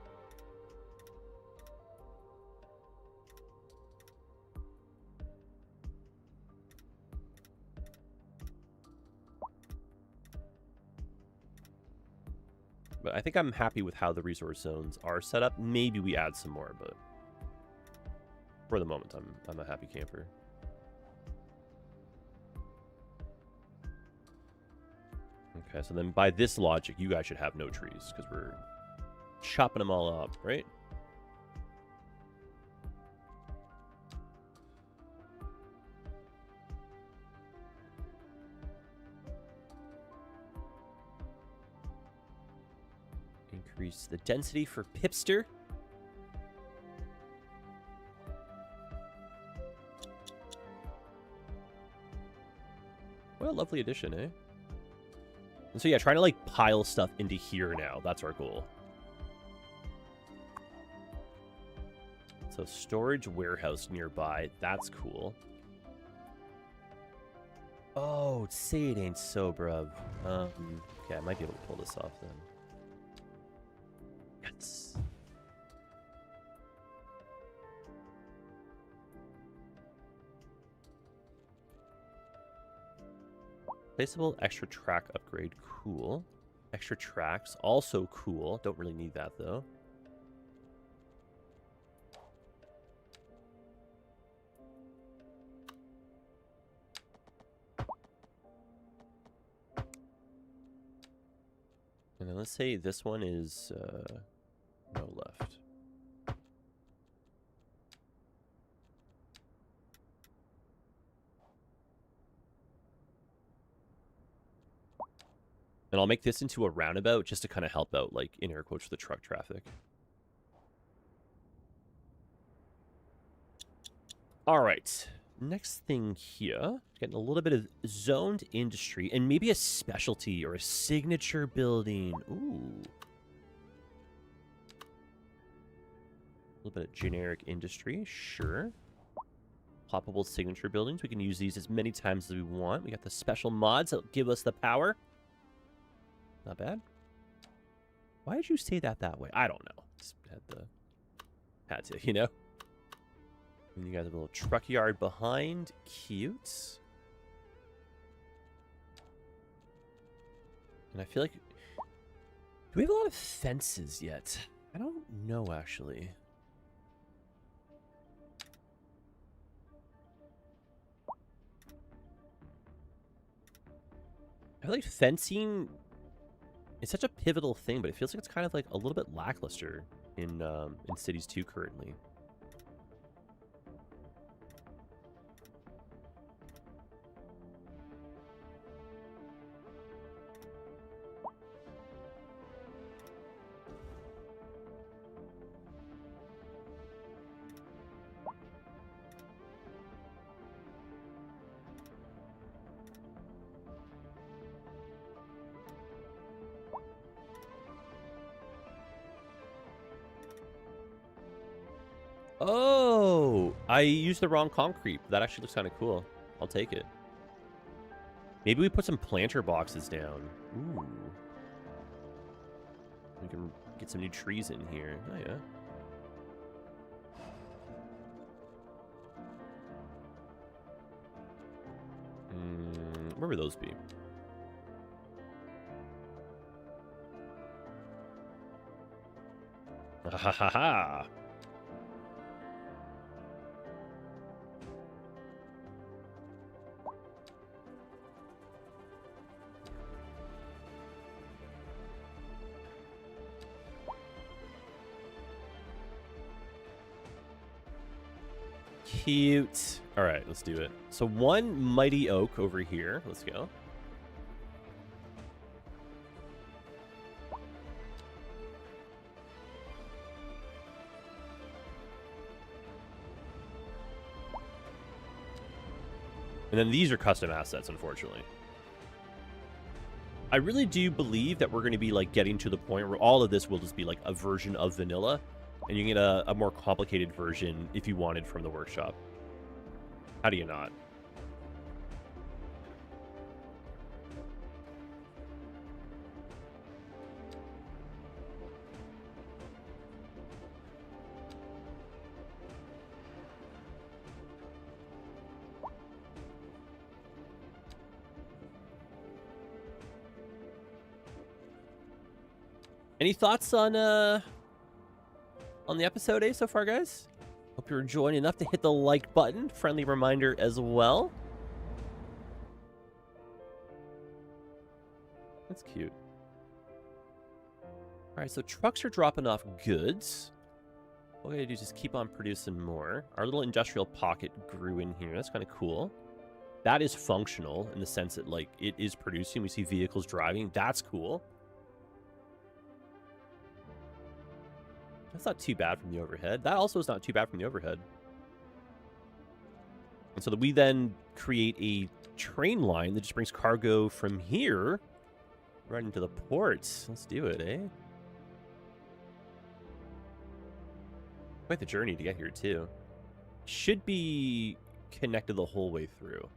But I think I'm happy with how the resource zones are set up. Maybe we add some more, but for the moment, I'm a happy camper. Okay, so then by this logic, you guys should have no trees, because we're chopping them all up, right? Increase the density for Pipster. What a lovely addition, eh? And so yeah, trying to like pile stuff into here now. That's our goal. So storage warehouse nearby. That's cool. Oh, say it ain't so, bruv. Okay, I might be able to pull this off then. Yes. Placeable extra track upgrade. Cool. Extra tracks. Also cool. Don't really need that, though. And then let's say this one is no left. And I'll make this into a roundabout just to kind of help out, like, in air quotes, the truck traffic. All right. Next thing here, getting a little bit of zoned industry and maybe a specialty or a signature building. Ooh. A little bit of generic industry, sure. Ploppable signature buildings. We can use these as many times as we want. We got the special mods that give us the power. Not bad. Why did you say that way? I don't know. Just had to, you know? And you guys have a little truck yard behind. Cute. And I feel like... Do we have a lot of fences yet? I don't know, actually. I feel like fencing... It's such a pivotal thing, but it feels like it's kind of like a little bit lackluster in Cities 2 currently. Oh, I used the wrong concrete. That actually looks kind of cool. I'll take it. Maybe we put some planter boxes down. Ooh. We can get some new trees in here. Oh, yeah. Where would those be? Ha ha ha ha. Cute. All right, let's do it. So one mighty oak over here. Let's go. And then these are custom assets, unfortunately. I really do believe that we're going to be like getting to the point where all of this will just be like a version of vanilla. And you can get a more complicated version if you wanted from the workshop. How do you not? Any thoughts on the episode, eh, so far, guys? Hope you're enjoying enough to hit the like button. Friendly reminder as well. That's cute. All right, so trucks are dropping off goods. What we gotta do is just keep on producing more. Our little industrial pocket grew in here. That's kind of cool. That is functional in the sense that, like, it is producing. We see vehicles driving. That's cool. That's not too bad from the overhead. That also is not too bad from the overhead. And so that we then create a train line that just brings cargo from here right into the ports. Let's do it, eh? Quite the journey to get here, too. Should be connected the whole way through.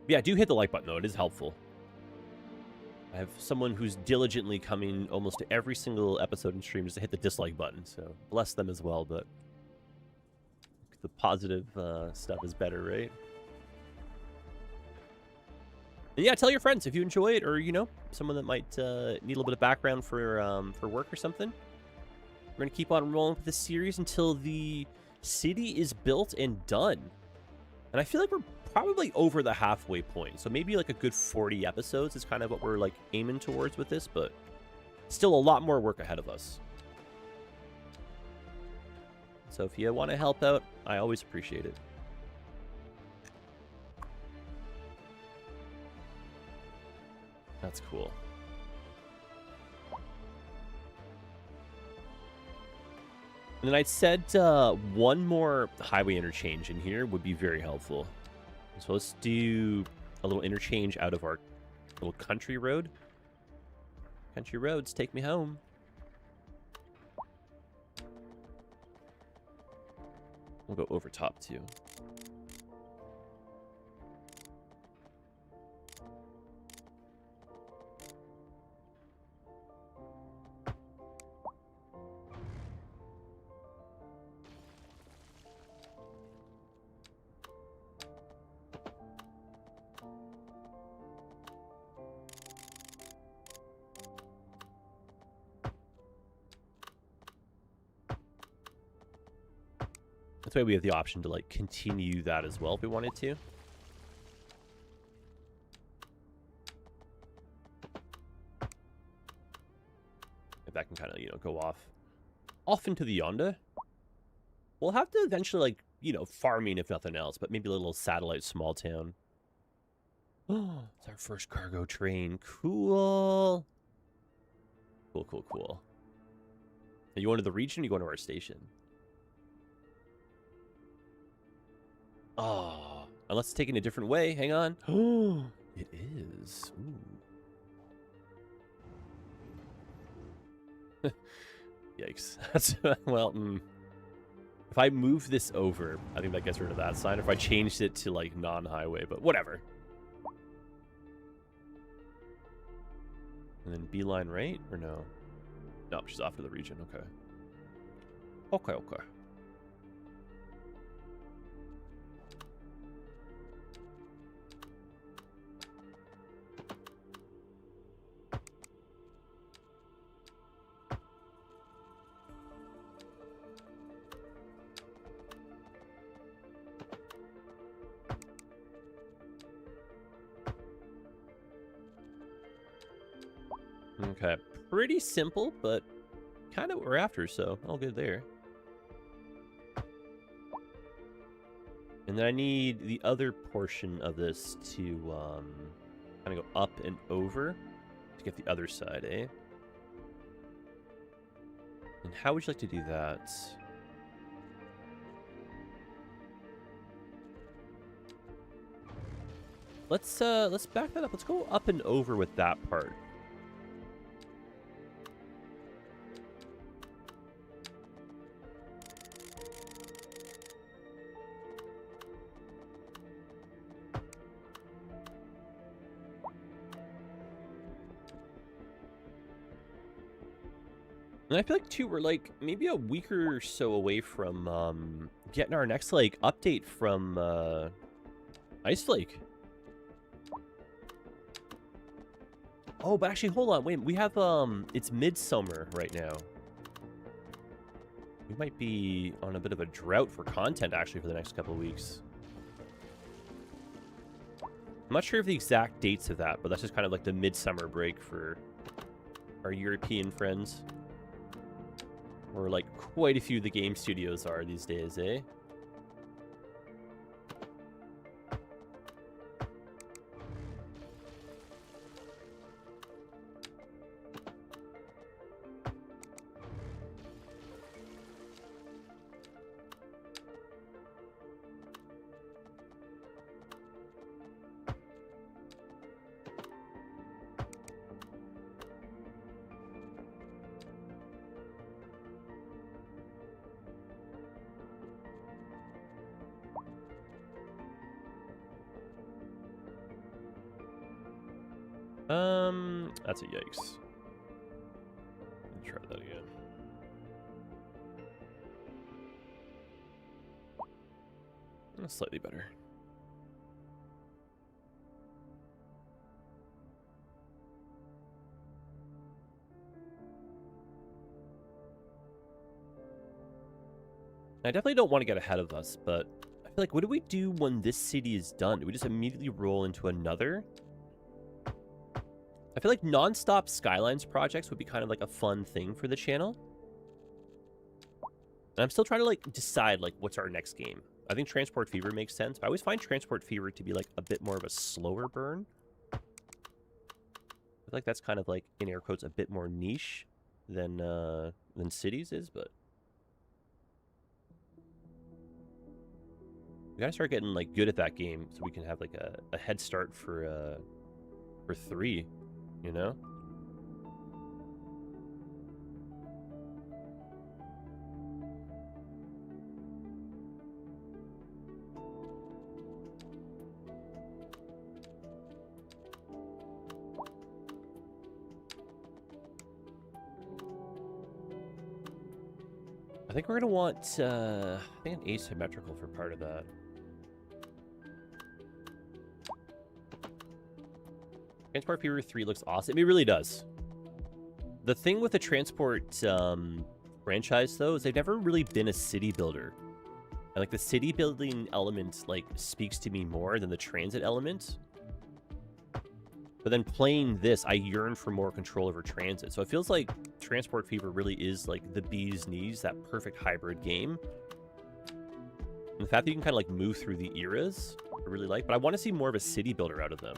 Yeah, do hit the like button, though. It is helpful. I have someone who's diligently coming almost to every single episode and stream just to hit the dislike button, so bless them as well, but the positive stuff is better, right? And yeah, tell your friends if you enjoy it, or, you know, someone that might need a little bit of background for work or something. We're going to keep on rolling with this series until the city is built and done. And I feel like we're probably over the halfway point. So maybe like a good 40 episodes is kind of what we're like aiming towards with this, but still a lot more work ahead of us. So if you want to help out, I always appreciate it. That's cool. And then I said one more highway interchange in here would be very helpful. So let's do a little interchange out of our little country road. Country roads, take me home. We'll go over top too. That's why we have the option to like continue that as well if we wanted to. If that can kind of, you know, go off into the yonder. We'll have to eventually, like, you know, farming if nothing else, but maybe a little satellite small town. Oh, it's our first cargo train. Cool. Cool, cool, cool. Are you going to the region or you going to our station? Oh, unless it's taking a different way. Hang on. Oh, it is. Ooh. Yikes. That's, well, if I move this over, I think that gets rid of that sign. If I changed it to, like, non-highway, but whatever. And then beeline right, or no? No, she's off to the region. Okay. Okay, okay. Okay, pretty simple, but kind of what we're after, so all good there. And then I need the other portion of this to kind of go up and over to get the other side, eh? And how would you like to do that? Let's back that up. Let's go up and over with that part. And I feel like, too, we're, like, maybe a week or so away from, getting our next, like, update from, Ice Flake. Oh, but actually, hold on. Wait, we have, it's midsummer right now. We might be on a bit of a drought for content, actually, for the next couple of weeks. I'm not sure of the exact dates of that, but that's just kind of like the midsummer break for our European friends. Or like quite a few of the game studios are these days, eh? That's a yikes. Let's try that again. That's slightly better. I definitely don't want to get ahead of us, but I feel like, what do we do when this city is done? Do we just immediately roll into another? I feel like non-stop Skylines projects would be kind of like a fun thing for the channel. And I'm still trying to like decide like what's our next game. I think Transport Fever makes sense, but I always find Transport Fever to be like a bit more of a slower burn. I feel like that's kind of like, in air quotes, a bit more niche than Cities is, but we gotta start getting like good at that game so we can have like a head start for 3. You know? I think we're gonna want I think an asymmetrical for part of that. Transport Fever 3 looks awesome. It really does. The thing with the Transport franchise, though, is they've never really been a city builder. And, like, the city building element, like, speaks to me more than the transit element. But then playing this, I yearn for more control over transit. So it feels like Transport Fever really is, like, the bee's knees, that perfect hybrid game. And the fact that you can kind of, like, move through the eras, I really like. But I want to see more of a city builder out of them.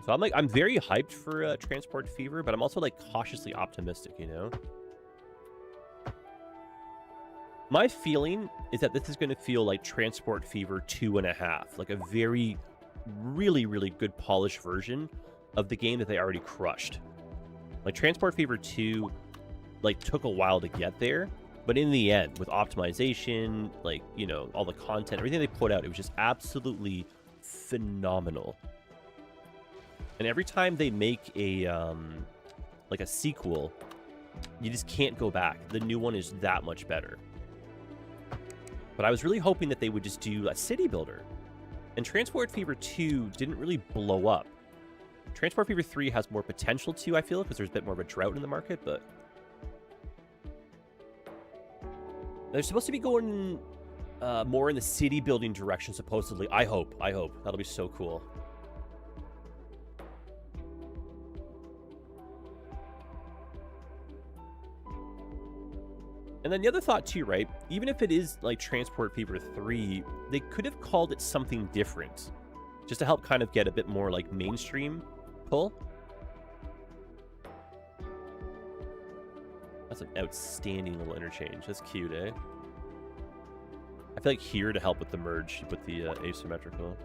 So I'm very hyped for Transport Fever, but I'm also like cautiously optimistic, you know? My feeling is that this is going to feel like Transport Fever 2.5, like a very, really, really good polished version of the game that they already crushed. Like Transport Fever 2, like took a while to get there, but in the end, with optimization, like, you know, all the content, everything they put out, it was just absolutely phenomenal. And every time they make a like a sequel, you just can't go back. The new one is that much better. But I was really hoping that they would just do a city builder. And Transport Fever 2 didn't really blow up. Transport Fever 3 has more potential too, I feel, because there's a bit more of a drought in the market, but they're supposed to be going more in the city building direction, supposedly. I hope. That'll be so cool. And then the other thought too, right? Even if it is like Transport Fever 3, they could have called it something different. Just to help kind of get a bit more like mainstream pull. That's an outstanding little interchange. That's cute, eh? I feel like here to help with the merge with the asymmetrical.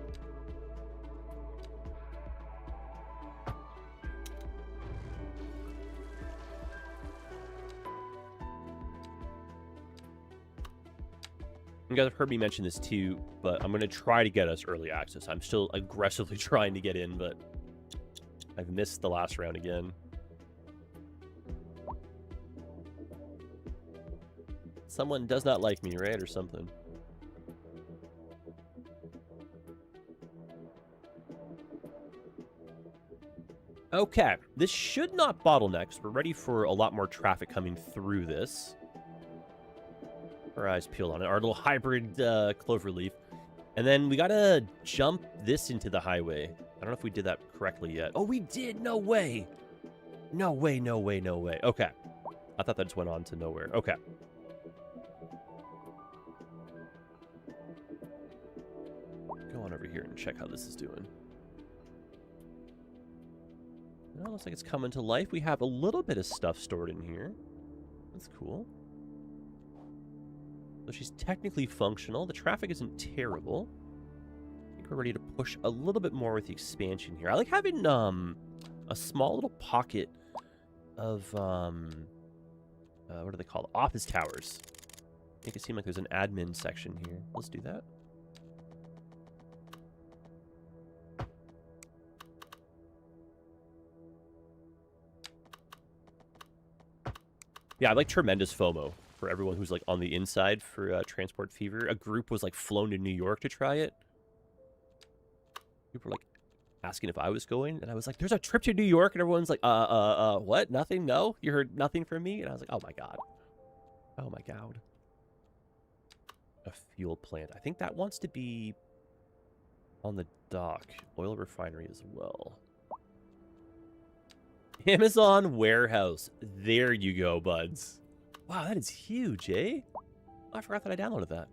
You guys have heard me mention this too, but I'm going to try to get us early access. I'm still aggressively trying to get in, but I've missed the last round again. Someone does not like me, right? Or something. Okay, this should not bottleneck, so we're ready for a lot more traffic coming through this. Our eyes peeled on it. Our little hybrid cloverleaf. And then we gotta jump this into the highway. I don't know if we did that correctly yet. Oh, we did! No way! No way, no way, no way. Okay. I thought that just went on to nowhere. Okay. Go on over here and check how this is doing. Well, looks like it's coming to life. We have a little bit of stuff stored in here. That's cool. So she's technically functional. The traffic isn't terrible. I think we're ready to push a little bit more with the expansion here. I like having a small little pocket of what do they call it? Office towers. Make it seem like there's an admin section here. Let's do that. Yeah, I like tremendous FOMO for everyone who's like on the inside for Transport Fever. A group was like flown to New York to try it. People were like asking if I was going, and I was like, "There's a trip to New York," and everyone's like, what? Nothing? No? You heard nothing from me?" And I was like, "Oh my god, oh my god." A fuel plant. I think that wants to be on the dock. Oil refinery as well. Amazon warehouse. There you go, buds. Wow, that is huge, eh? Oh, I forgot that I downloaded that.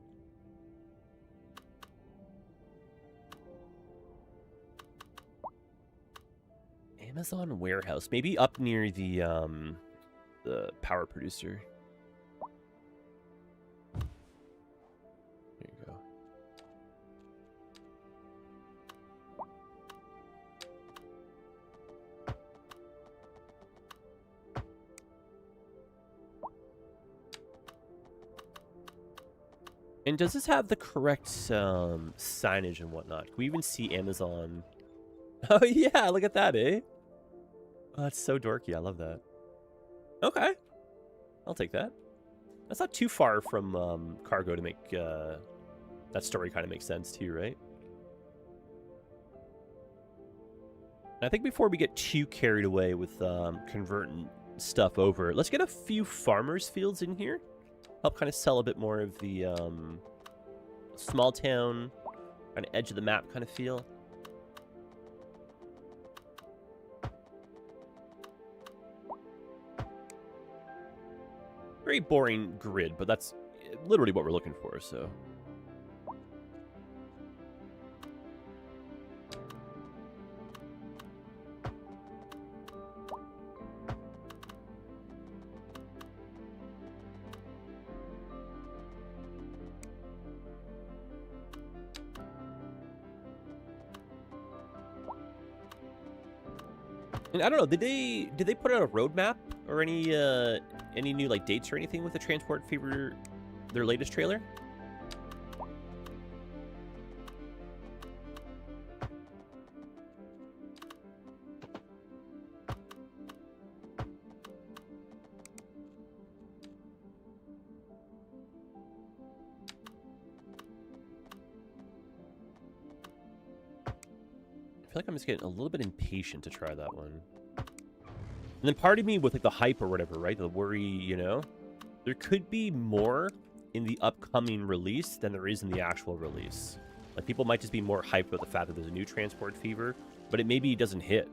Amazon warehouse. Maybe up near the power producer. There you go. And does this have the correct signage and whatnot? Can we even see Amazon? Oh, yeah, look at that, eh? Oh, that's so dorky. I love that. Okay. I'll take that. That's not too far from cargo to make that story kind of makes sense too, right? And I think before we get too carried away with converting stuff over, let's get a few farmers' fields in here. Help kind of sell a bit more of the small town, kind of edge of the map kind of feel. Very boring grid, but that's literally what we're looking for, so. And I don't know, did they put out a roadmap or any new like dates or anything with the Transport Fever, their latest trailer? I feel like I'm just getting a little bit impatient to try that one. And then part of me with like the hype or whatever, right? The worry, you know? There could be more in the upcoming release than there is in the actual release. Like people might just be more hyped about the fact that there's a new Transport Fever, but it maybe doesn't hit.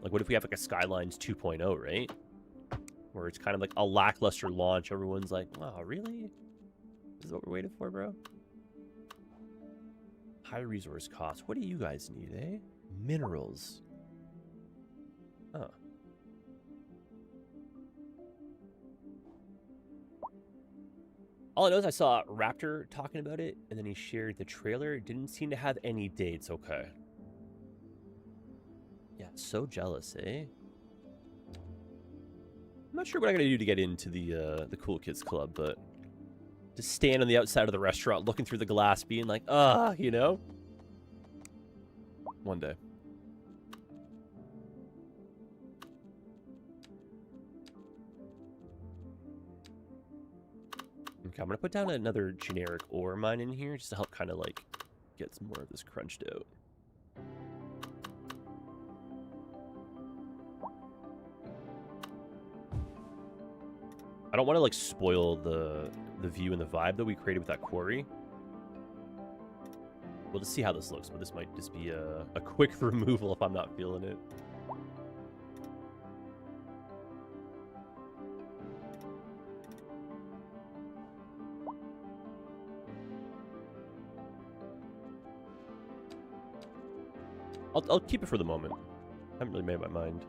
Like what if we have like a Skylines 2.0, right? Where it's kind of like a lackluster launch. Everyone's like, wow, really? This is what we're waiting for, bro? High resource costs. What do you guys need, eh? Minerals. Huh. All I know is I saw Raptor talking about it, and then he shared the trailer. It didn't seem to have any dates. Okay. Yeah, so jealous, eh? I'm not sure what I gotta do to get into the Cool Kids Club, but just stand on the outside of the restaurant, looking through the glass, being like, you know? One day. Okay, I'm gonna put down another generic ore mine in here, just to help kind of like get some more of this crunched out. I don't want to like spoil the view and the vibe that we created with that quarry. We'll just see how this looks, but this might just be a quick removal if I'm not feeling it. I'll keep it for the moment. I haven't really made up my mind.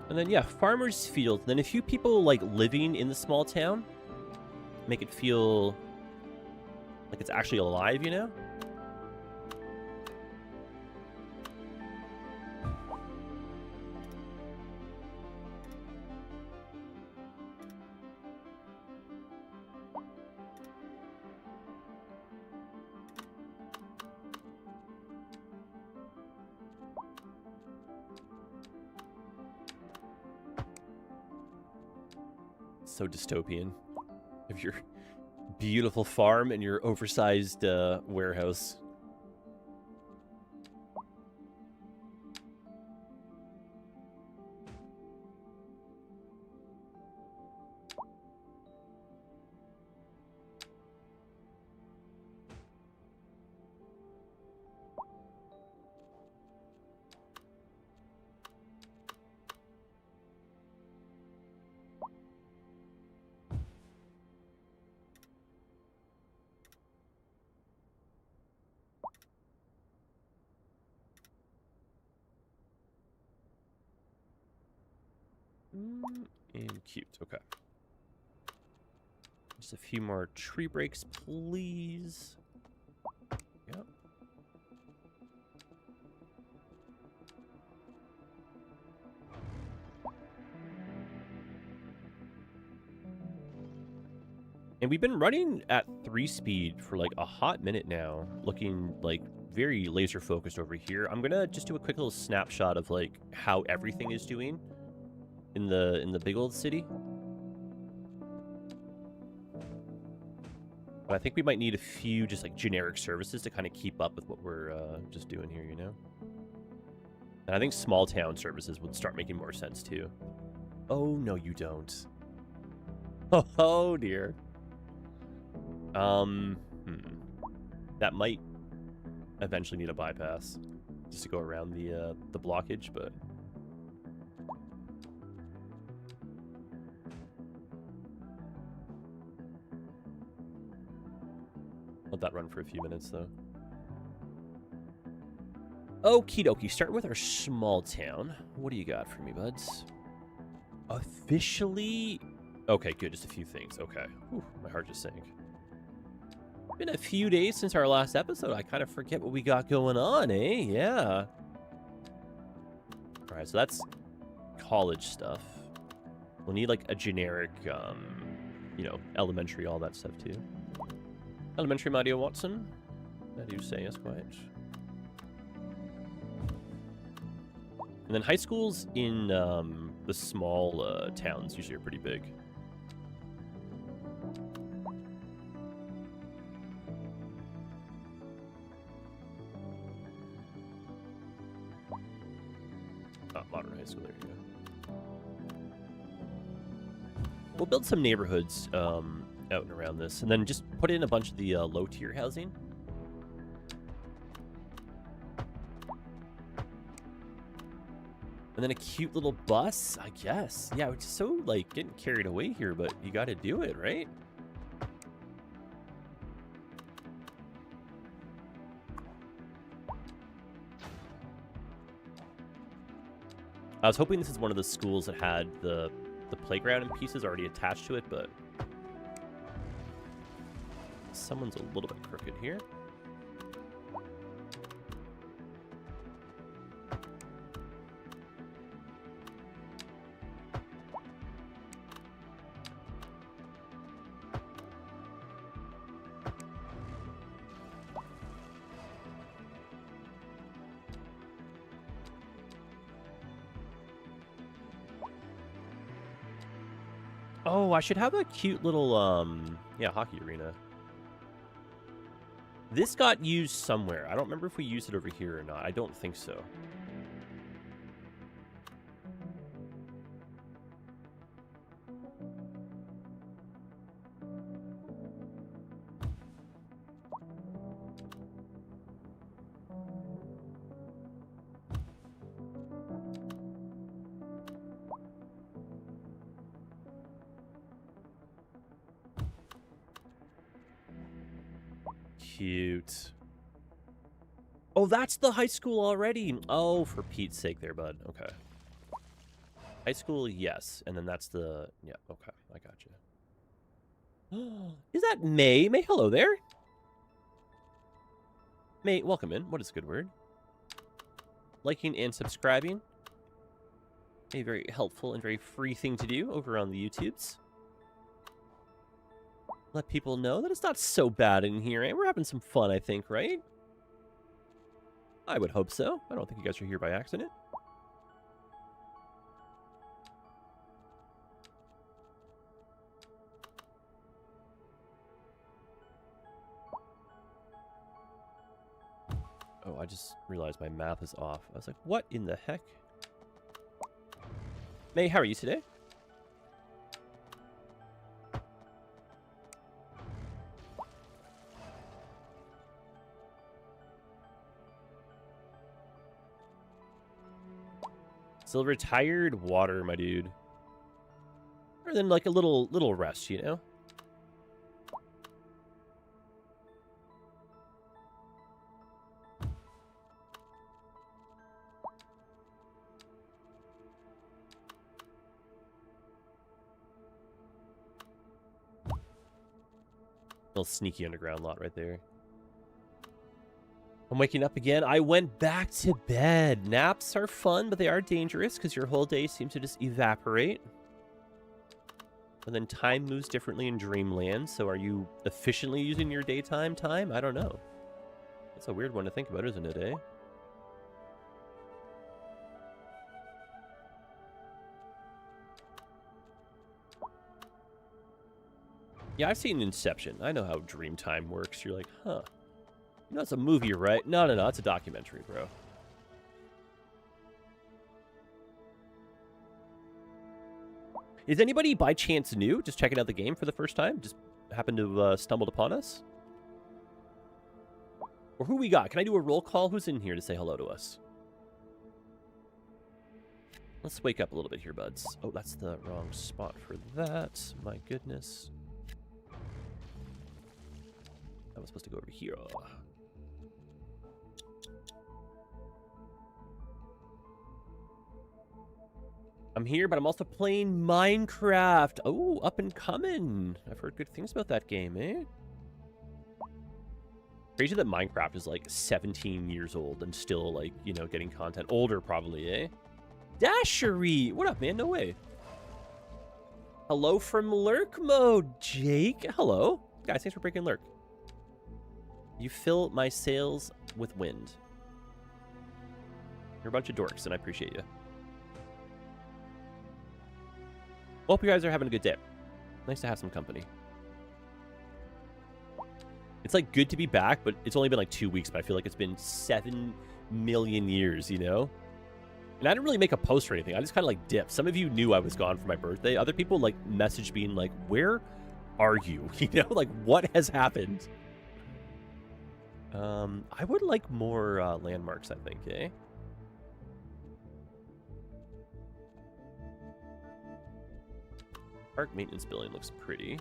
And then, yeah, farmer's field. Then a few people, like, living in the small town. Make it feel like it's actually alive, you know? So dystopian. Of your beautiful farm and your oversized warehouse. And cute. Okay. Just a few more tree breaks, please. Yep. And we've been running at 3 speed for like a hot minute now, looking like very laser focused over here. I'm gonna just do a quick little snapshot of like how everything is doing in the big old city. But I think we might need a few just like generic services to kind of keep up with what we're just doing here, you know? And I think small town services would start making more sense too. Oh, no, you don't. Oh dear. That might eventually need a bypass just to go around the blockage, but let that run for a few minutes though. Okie dokie, starting with our small town. What do you got for me, buds? Officially? Okay, good, just a few things. Okay. Whew, my heart just sank. Been a few days since our last episode. I kind of forget what we got going on, eh? Yeah. Alright, so that's college stuff. We'll need like a generic, you know, elementary, all that stuff too. Elementary Mario Watson. That do say us quite. And then high schools in the small towns usually are pretty big. Modern high school, there you go. We'll build some neighborhoods out and around this, and then just put in a bunch of the low-tier housing. And then a cute little bus, I guess. Yeah, we're just so, like, getting carried away here, but you gotta do it, right? I was hoping this is one of the schools that had the playground and pieces already attached to it, but someone's a little bit crooked here. Oh, I should have a cute little, yeah, hockey arena. This got used somewhere. I don't remember if we used it over here or not. I don't think so. Cute. Oh, that's the high school already. Oh, for Pete's sake there, bud. Okay. High school, yes. And then that's the... Yeah, okay. I got you. Is that May? May, hello there. May, welcome in. What is a good word? Liking and subscribing. A very helpful and very free thing to do over on the YouTubes. Let people know that it's not so bad in here, eh? We're having some fun, I think, right? I would hope so. I don't think you guys are here by accident. Oh, I just realized my math is off. I was like, what in the heck? May, how are you today? Still retired water, my dude. Or then like a little rest, you know? Little sneaky underground lot right there. I'm waking up again. I went back to bed. Naps are fun, but they are dangerous because your whole day seems to just evaporate. And then time moves differently in Dreamland. So are you efficiently using your daytime time? I don't know. That's a weird one to think about, isn't it, eh? Yeah, I've seen Inception. I know how dream time works. You're like, huh. You know, it's a movie, right? No, it's a documentary, bro. Is anybody by chance new? Just checking out the game for the first time? Just happened to stumbled upon us? Or who we got? Can I do a roll call? Who's in here to say hello to us? Let's wake up a little bit here, buds. Oh, that's the wrong spot for that. My goodness. I was supposed to go over here. I'm here, but I'm also playing Minecraft. Oh, up and coming. I've heard good things about that game, eh? Crazy that Minecraft is like 17 years old and still like, you know, getting content. Older probably, eh? Dashery! What up, man? No way. Hello from Lurk Mode, Jake. Hello. Guys, thanks for breaking Lurk. You fill my sails with wind. You're a bunch of dorks, and I appreciate you. Hope you guys are having a good day. Nice to have some company. It's like good to be back, but it's only been like 2 weeks, but I feel like it's been 7 million years, you know? And I didn't really make a post or anything. I just kind of like dipped. Some of you knew I was gone for my birthday. Other people like messaged being like, where are you? You know, like what has happened? I would like more landmarks, I think, eh? Park maintenance building looks pretty.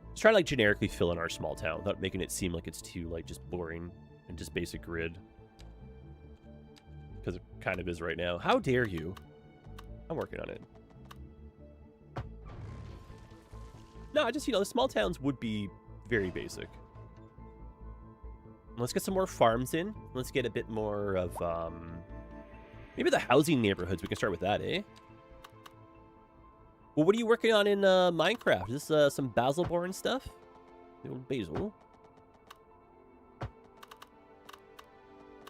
Let's try to like generically fill in our small town without making it seem like it's too like just boring and just basic grid. Because it kind of is right now. How dare you? I'm working on it. No, I just, you know, the small towns would be very basic. Let's get some more farms in. Let's get a bit more of, maybe the housing neighborhoods. We can start with that, eh? Well, what are you working on in Minecraft? Is this some Basilborn stuff? The old basil.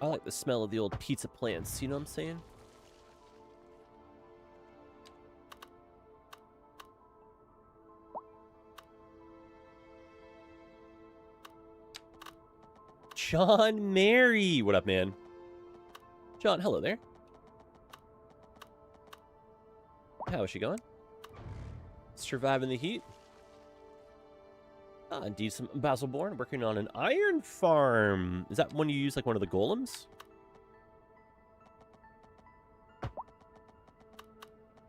I like the smell of the old pizza plants. You know what I'm saying? John Mary. What up, man? John, hello there. How is she going? Surviving the heat. Ah, indeed, some Basilborn working on an iron farm. Is that when you use like one of the golems?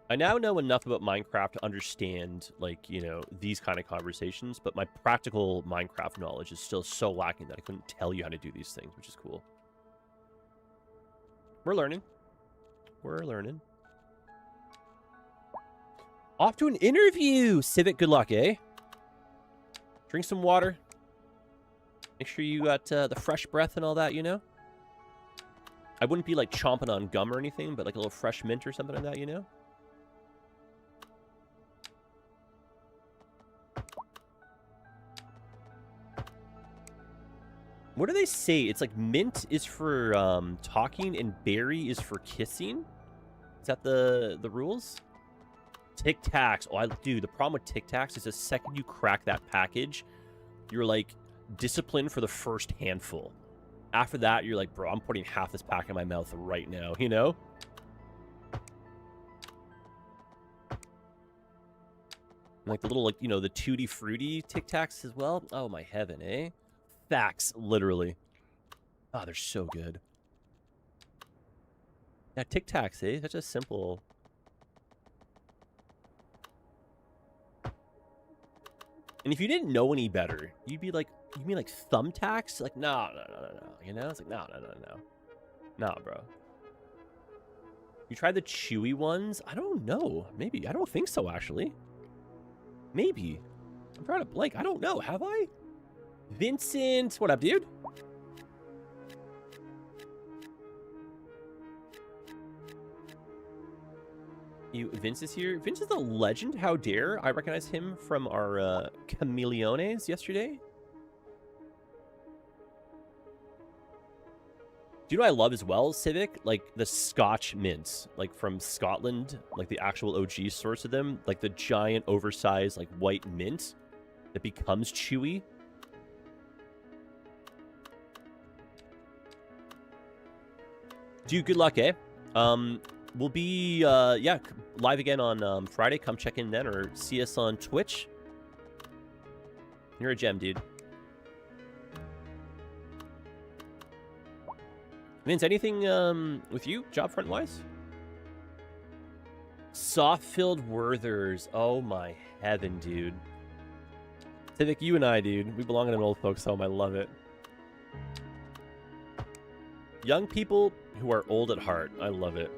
I now know enough about Minecraft to understand, like, you know, these kind of conversations, but my practical Minecraft knowledge is still so lacking that I couldn't tell you how to do these things, which is cool. We're learning. We're learning. Off to an interview! Civic, good luck, eh? Drink some water. Make sure you got the fresh breath and all that, you know? I wouldn't be, like, chomping on gum or anything, but, like, a little fresh mint or something like that, you know? What do they say? It's like mint is for talking and berry is for kissing? Is that the rules? Tic Tacs. Oh, dude, the problem with Tic Tacs is the second you crack that package, you're like disciplined for the first handful. After that, you're like, bro, I'm putting half this pack in my mouth right now, you know? And like the little, like, you know, the Tutti Frutti Tic Tacs as well. Oh, my heaven, eh? Facts, literally. Oh, they're so good. Yeah, Tic Tacs, eh? Such a simple... And if you didn't know any better, you'd be like, you mean like thumbtacks? Like, no. You know? It's like, no. Nah, bro. You tried the chewy ones? I don't know. Maybe. I don't think so, actually. Maybe. I'm trying to blank. I don't know. Have I? Vincent. What up, dude? Vince is here. Vince is a legend. How dare I recognize him from our Chameleones yesterday? Do you know what I love as well, Civic? Like the Scotch mints, like from Scotland, like the actual OG source of them, like the giant oversized like white mint that becomes chewy. Dude, good luck, eh? We'll be, yeah, live again on Friday. Come check in then, or see us on Twitch. You're a gem, dude. Vince, anything with you, job front-wise? Soft-filled Werthers. Oh, my heaven, dude. Civic, you and I, dude. We belong in an old folks' home. I love it. Young people who are old at heart. I love it.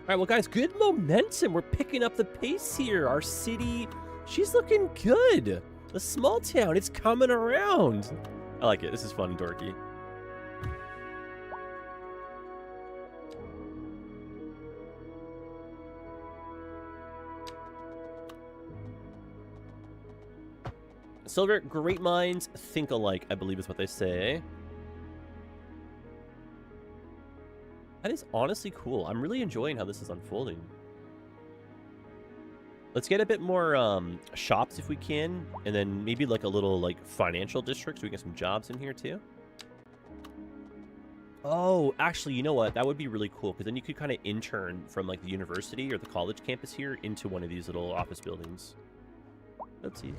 All right, well, guys, good momentum. We're picking up the pace here. Our city, she's looking good. The small town, it's coming around. I like it. This is fun and dorky. Silver, great minds think alike, I believe is what they say. That is honestly cool. I'm really enjoying how this is unfolding. Let's get a bit more shops if we can, and then maybe like a little like financial district so we get some jobs in here too. Oh, actually, you know what? That would be really cool because then you could kind of intern from like the university or the college campus here into one of these little office buildings. Oopsies.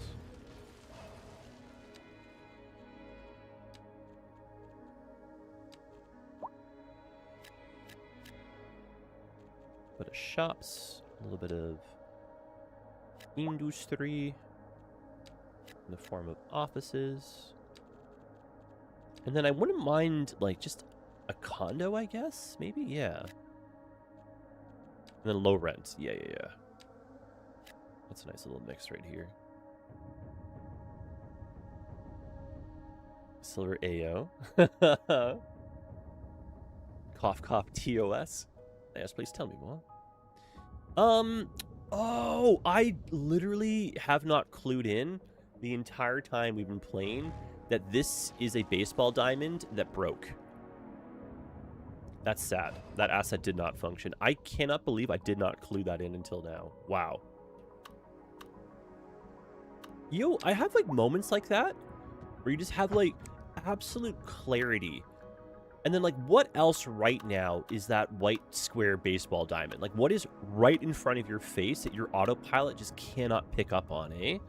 Bit of shops, a little bit of industry in the form of offices, and then I wouldn't mind like just a condo, I guess, maybe, yeah, and then low rent. Yeah, that's a nice little mix right here. Silver AO. Cough cough TOS. Yes, please tell me more. Oh, I literally have not clued in the entire time we've been playing that this is a baseball diamond that broke. That's sad. That asset did not function. I cannot believe I did not clue that in until now. Wow. Yo, I have like moments like that where you just have, like, absolute clarity. And then, like, what else right now is that white square baseball diamond? Like, what is right in front of your face that your autopilot just cannot pick up on, eh?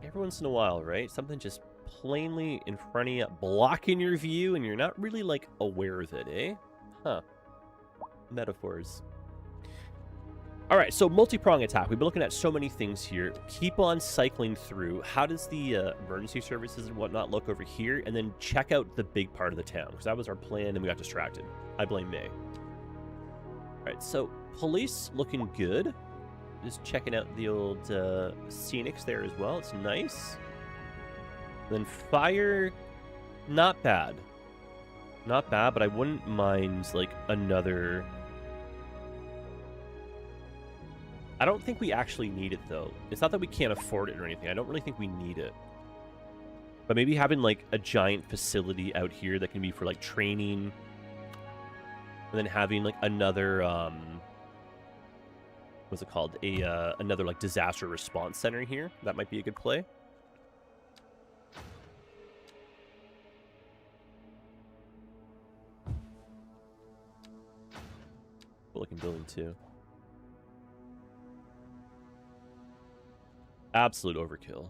Every once in a while, right? Something just plainly in front of you, blocking your view, and you're not really, like, aware of it, eh? Huh. Metaphors. All right, so multi-prong attack. We've been looking at so many things here. Keep on cycling through. How does the emergency services and whatnot look over here? And then check out the big part of the town, because that was our plan, and we got distracted. I blame May. All right, so police looking good. Just checking out the old scenics there as well. It's nice. And then fire, not bad. Not bad, but I wouldn't mind, like, another... I don't think we actually need it, though. It's not that we can't afford it or anything. I don't really think we need it. But maybe having, like, a giant facility out here that can be for, like, training. And then having, like, another, what's it called? Another, like, disaster response center here. That might be a good play. Cool-looking building, too. Absolute overkill.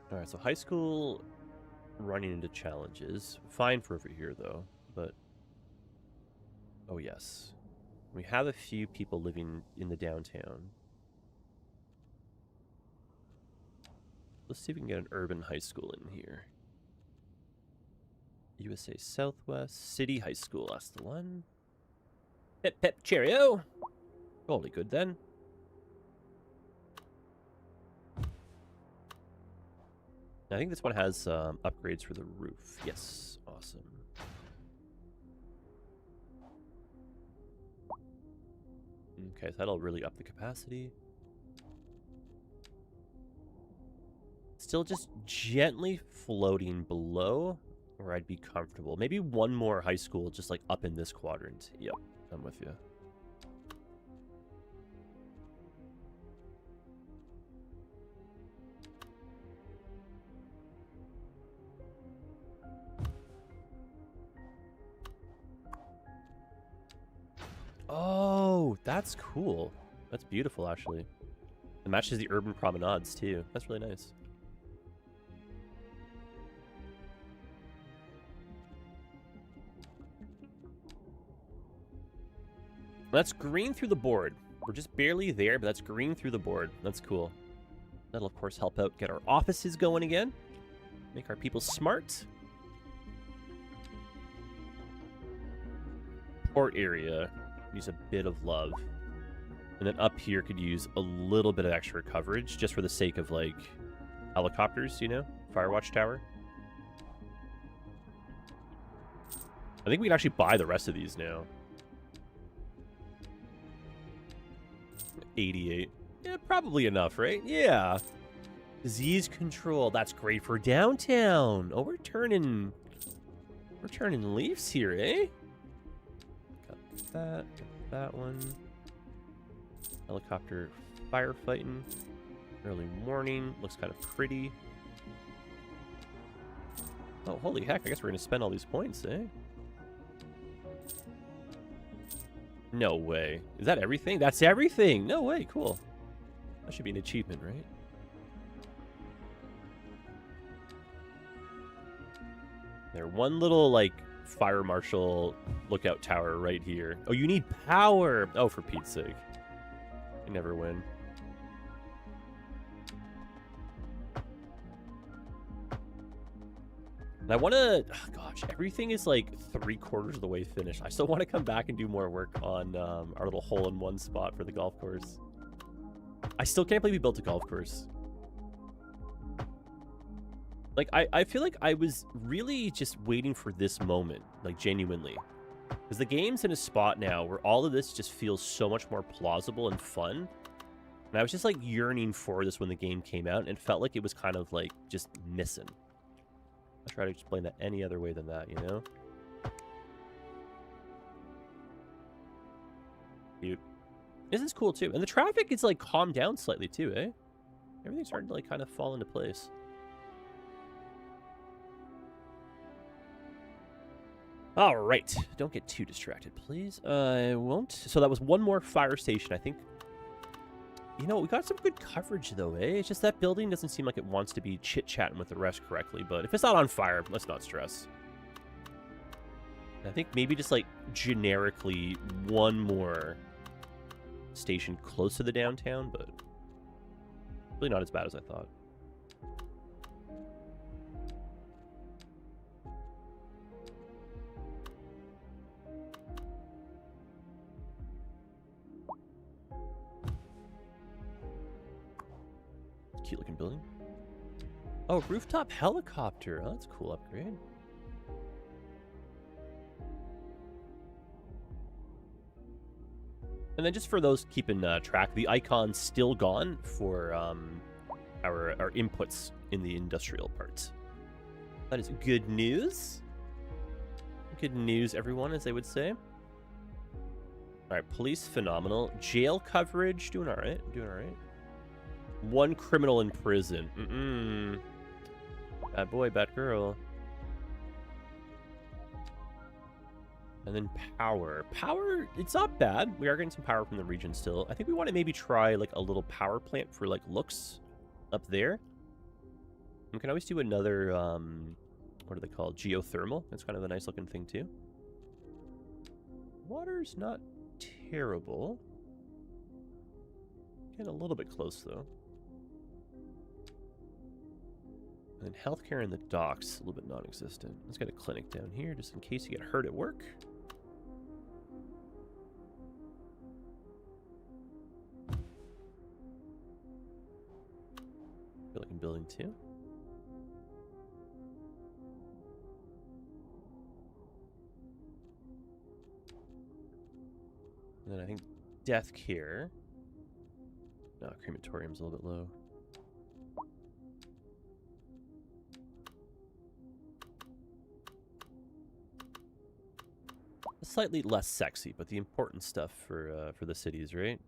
Alright, so high school running into challenges. Fine for over here, though, but... Oh, yes. We have a few people living in the downtown. Let's see if we can get an urban high school in here. USA Southwest City High School, that's the one. Pip, pip, cheerio! Totally good, then. I think this one has upgrades for the roof. Yes, awesome. Okay, so that'll really up the capacity. Still just gently floating below where I'd be comfortable. Maybe one more high school just, like, up in this quadrant. Yep, I'm with you. Oh, that's cool. That's beautiful, actually. It matches the urban promenades, too. That's really nice. That's green through the board. We're just barely there, but that's green through the board. That's cool. That'll, of course, help out get our offices going again. Make our people smart. Port area. Use a bit of love. And then up here could use a little bit of extra coverage just for the sake of, like, helicopters, you know? Firewatch tower. I think we can actually buy the rest of these now. 88. Yeah, probably enough, right? Yeah. Disease control. That's great for downtown. Oh, we're turning leaves here, eh? Got that one. Helicopter firefighting. Early morning. Looks kind of pretty. Oh, holy heck. I guess we're going to spend all these points, eh? No way. Is that everything? That's everything! No way. Cool. That should be an achievement, right? There, one little, like, fire marshal lookout tower right here. Oh, you need power! Oh, for Pete's sake. I never win. And I want to... Oh, gosh, everything is like 3/4 of the way finished. I still want to come back and do more work on our little hole-in-one spot for the golf course. I still can't believe we built a golf course. Like, I feel like I was really just waiting for this moment, like, genuinely. Because the game's in a spot now where all of this just feels so much more plausible and fun. And I was just, like, yearning for this when the game came out, and it felt like it was kind of, like, just missing. I try to explain that any other way than that, you know? Cute. This is cool, too. And the traffic is, like, calmed down slightly, too, eh? Everything's starting to, like, kind of fall into place. All right. Don't get too distracted, please. I won't. So that was one more fire station, I think. You know, we got some good coverage, though, eh? It's just that building doesn't seem like it wants to be chit-chatting with the rest correctly. But if it's not on fire, let's not stress. I think maybe just, like, generically one more station close to the downtown, but really not as bad as I thought. Cute looking building. Oh, rooftop helicopter. Oh, that's a cool upgrade. And then just for those keeping track, the icon's still gone for our inputs in the industrial parts. That is good news. Good news, everyone, as they would say. All right, police, phenomenal. Jail coverage, doing all right. Doing all right. One criminal in prison. Bad boy, bad girl. And then power. Power, it's not bad. We are getting some power from the region still. I think we want to maybe try, like, a little power plant for, like, looks up there. We can always do another, what are they called? Geothermal. That's kind of a nice looking thing, too. Water's not terrible. Getting a little bit close, though. And then healthcare in the docks, a little bit non-existent. Let's get a clinic down here, just in case you get hurt at work. Good looking building, too. And then I think death care. No, crematorium's a little bit low. Slightly less sexy, but the important stuff for the cities, right?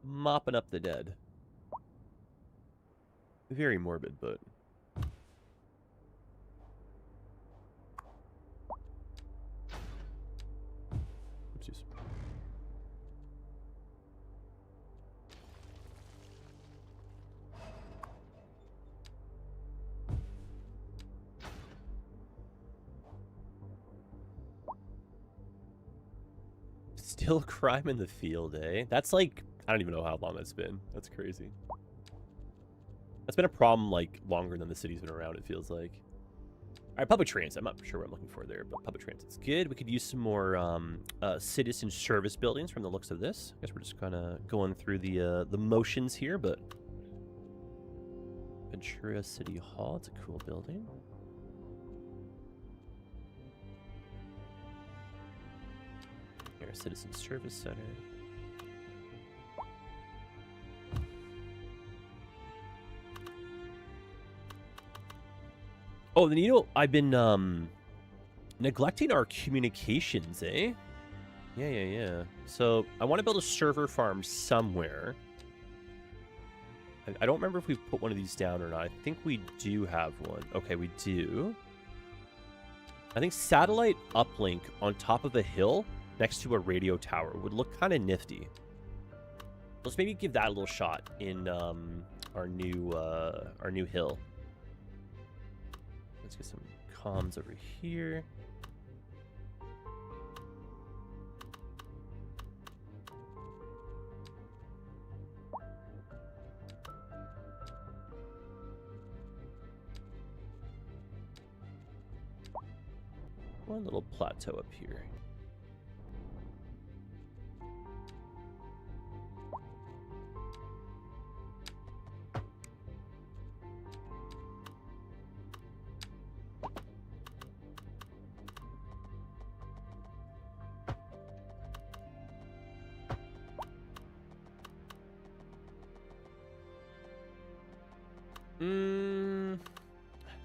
Mopping up the dead. Very morbid, but... Oopsies. Still crime in the field, eh? That's like, I don't even know how long that's been. That's crazy. That's been a problem, like, longer than the city's been around, it feels like. All right, public transit. I'm not sure what I'm looking for there, but public transit's good. We could use some more citizen service buildings from the looks of this. I guess we're just kind of going through the motions here, but... Ventura City Hall, it's a cool building. Here, Citizen Service Center. Oh, then, you know, I've been neglecting our communications, eh? Yeah. So I want to build a server farm somewhere. I don't remember if we've put one of these down or not. I think we do have one. Okay, we do. I think satellite uplink on top of a hill next to a radio tower would look kind of nifty. Let's maybe give that a little shot in our new hill. Let's get some comms over here. One little plateau up here.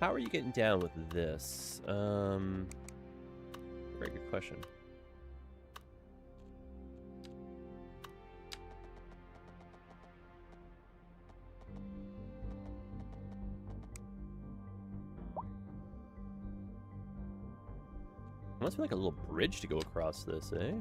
How are you getting down with this? Very good question. Must be like a little bridge to go across this, eh?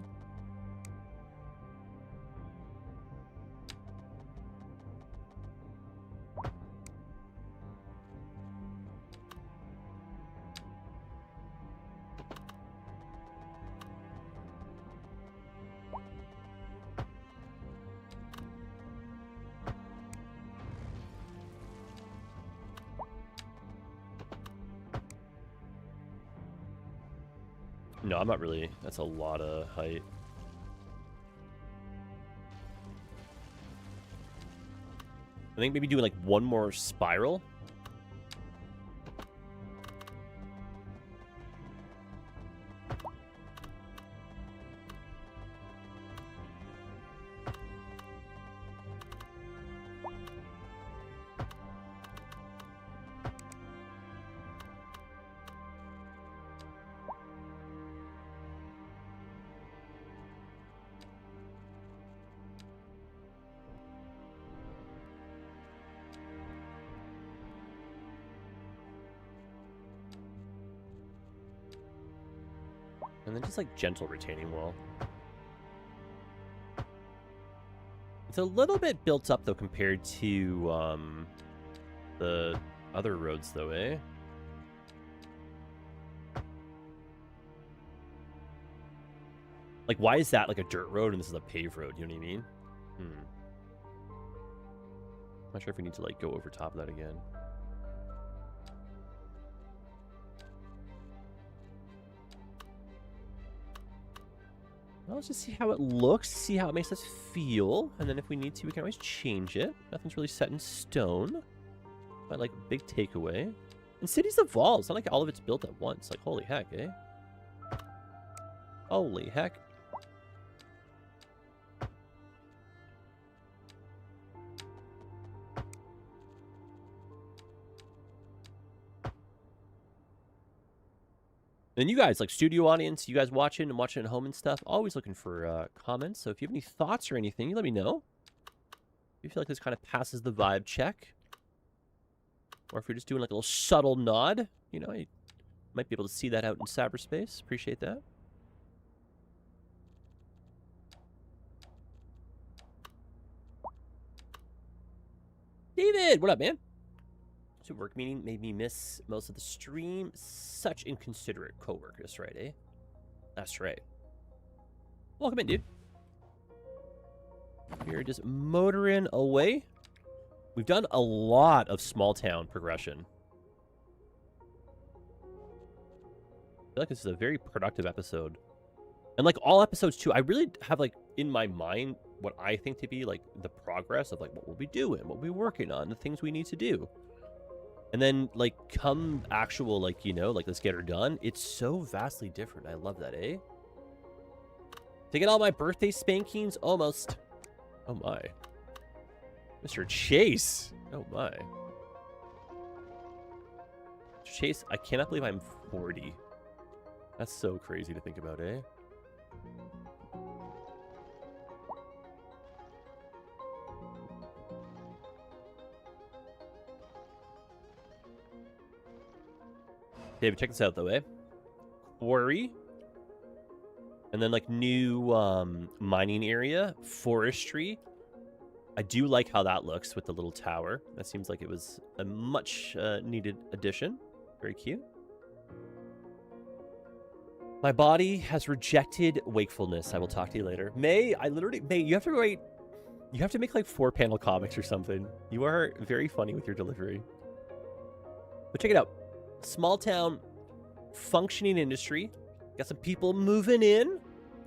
No, I'm not really. That's a lot of height. I think maybe doing like one more spiral. And then just like gentle retaining wall. It's a little bit built up though compared to the other roads though, eh? Like why is that like a dirt road and this is a paved road, you know what I mean? Not sure if we need to like go over top of that again. Well, let's just see how it looks, see how it makes us feel, and then if we need to, we can always change it. Nothing's really set in stone. But like big takeaway. And cities evolve. It's not like all of it's built at once. Like holy heck, eh? Holy heck. And you guys, like studio audience, you guys watching and watching at home and stuff, always looking for comments. So if you have any thoughts or anything, you let me know. If you feel like this kind of passes the vibe check. Or if you're just doing like a little subtle nod, you know, you might be able to see that out in cyberspace. Appreciate that. David, what up, man? Work meeting made me miss most of the stream. Such inconsiderate co-workers, right, eh? That's right. Welcome in, dude. We're just motoring away. We've done a lot of small town progression. I feel like this is a very productive episode. And like all episodes too, I really have like in my mind what I think to be like the progress of like what we'll be doing, what we'll be working on, the things we need to do. And then, like, come actual, like, you know, like, let's get her done. It's so vastly different. I love that, eh? To get all my birthday spankings? Almost. Oh, my. Mr. Chase. Oh, my. Mr. Chase, I cannot believe I'm 40. That's so crazy to think about, eh? David, check this out, though, eh? Quarry. And then, like, new mining area. Forestry. I do like how that looks with the little tower. That seems like it was a much needed addition. Very cute. My body has rejected wakefulness. I will talk to you later. May, May, you have to write... You have to make, like, 4-panel comics or something. You are very funny with your delivery. But check it out. Small town, functioning industry. Got some people moving in.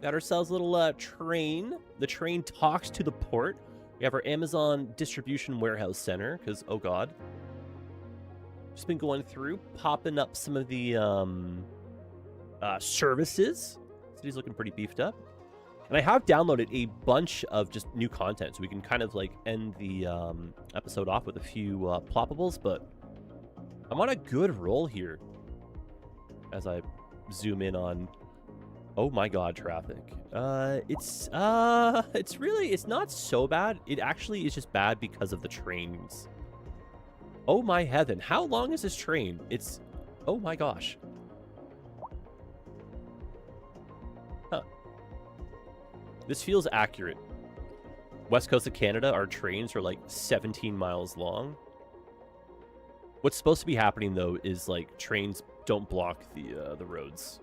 Got ourselves a little train. The train talks to the port. We have our Amazon distribution warehouse center, because, oh god. Just been going through, popping up some of the services. City's looking pretty beefed up. And I have downloaded a bunch of just new content, so we can kind of like end the episode off with a few ploppables, but I'm on a good roll here. As I zoom in on, oh my god, traffic. It's not so bad. It actually is just bad because of the trains. Oh my heaven, how long is this train? It's, oh my gosh. Huh. This feels accurate. West coast of Canada, our trains are like 17 miles long. What's supposed to be happening though is like trains don't block the roads.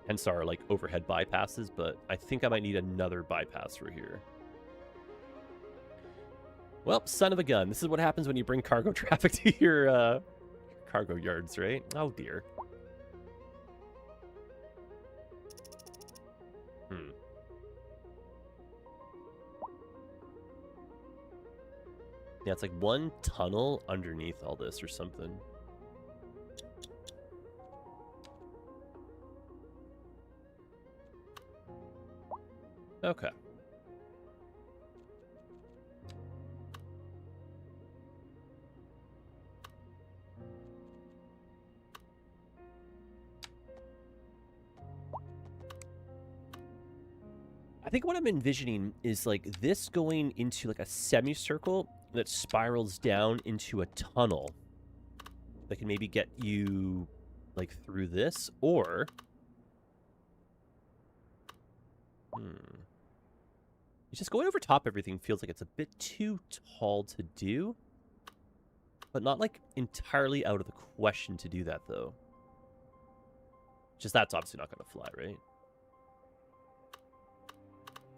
Hence our like overhead bypasses, but I think I might need another bypass for here. Well, son of a gun. This is what happens when you bring cargo traffic to your cargo yards, right? Oh dear. Yeah, it's like one tunnel underneath all this or something. Okay. I think what I'm envisioning is like this going into like a semicircle that spirals down into a tunnel that can maybe get you like through this, or it's just going over top everything feels like it's a bit too tall to do, but not like entirely out of the question to do that though. Just that's obviously not going to fly, right?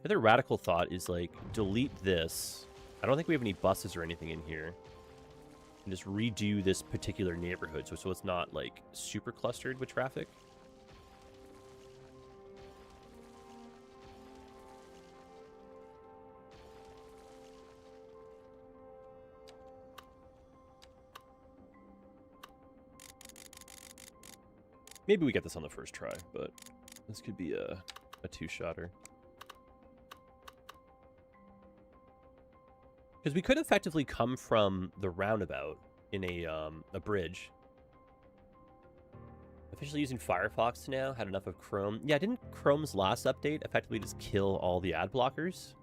The other radical thought is like delete this. I don't think we have any buses or anything in here. And just redo this particular neighborhood so it's not like super clustered with traffic. Maybe we get this on the first try, but this could be a two-shotter. Because we could effectively come from the roundabout in a bridge. Officially using Firefox now. Had enough of Chrome. Yeah, didn't Chrome's last update effectively just kill all the ad blockers?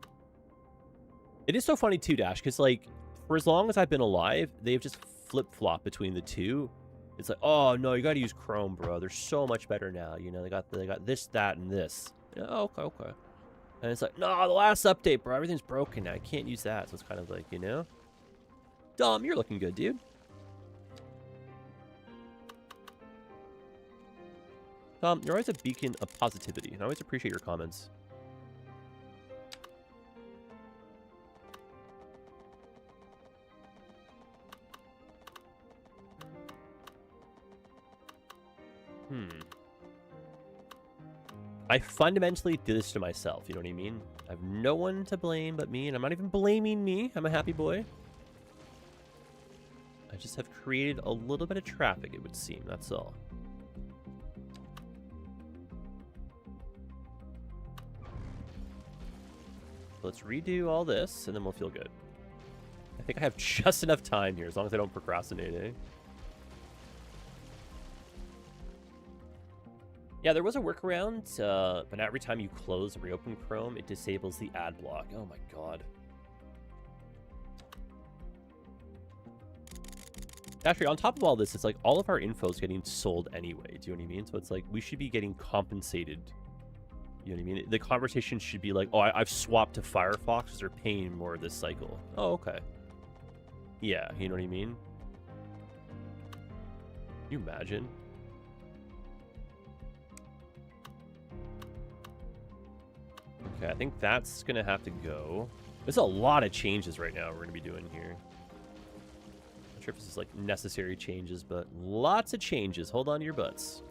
It is so funny too, Dash, because like for as long as I've been alive, they've just flip-flopped between the two. It's like, oh no, you got to use Chrome, bro. They're so much better now. You know, they got this, that, and this. Yeah, okay. And it's like, no, the last update, bro. Everything's broken now. I can't use that. So it's kind of like, you know. Dom, you're looking good, dude. Dom, you're always a beacon of positivity. And I always appreciate your comments. I fundamentally did this to myself, you know what I mean? I have no one to blame but me, and I'm not even blaming me. I'm a happy boy. I just have created a little bit of traffic, it would seem, that's all. Let's redo all this, and then we'll feel good. I think I have just enough time here, as long as I don't procrastinate, eh? Yeah, there was a workaround, but every time you close and reopen Chrome, it disables the ad block. Oh my god. Actually, on top of all this, it's like all of our info is getting sold anyway. Do you know what I mean? So it's like we should be getting compensated. You know what I mean? The conversation should be like, oh, I've swapped to Firefox because they're paying more this cycle. Oh, okay. Yeah, you know what I mean? Can you imagine? Okay, I think that's going to have to go. There's a lot of changes right now we're going to be doing here. Not sure if this is like necessary changes, but lots of changes. Hold on to your butts.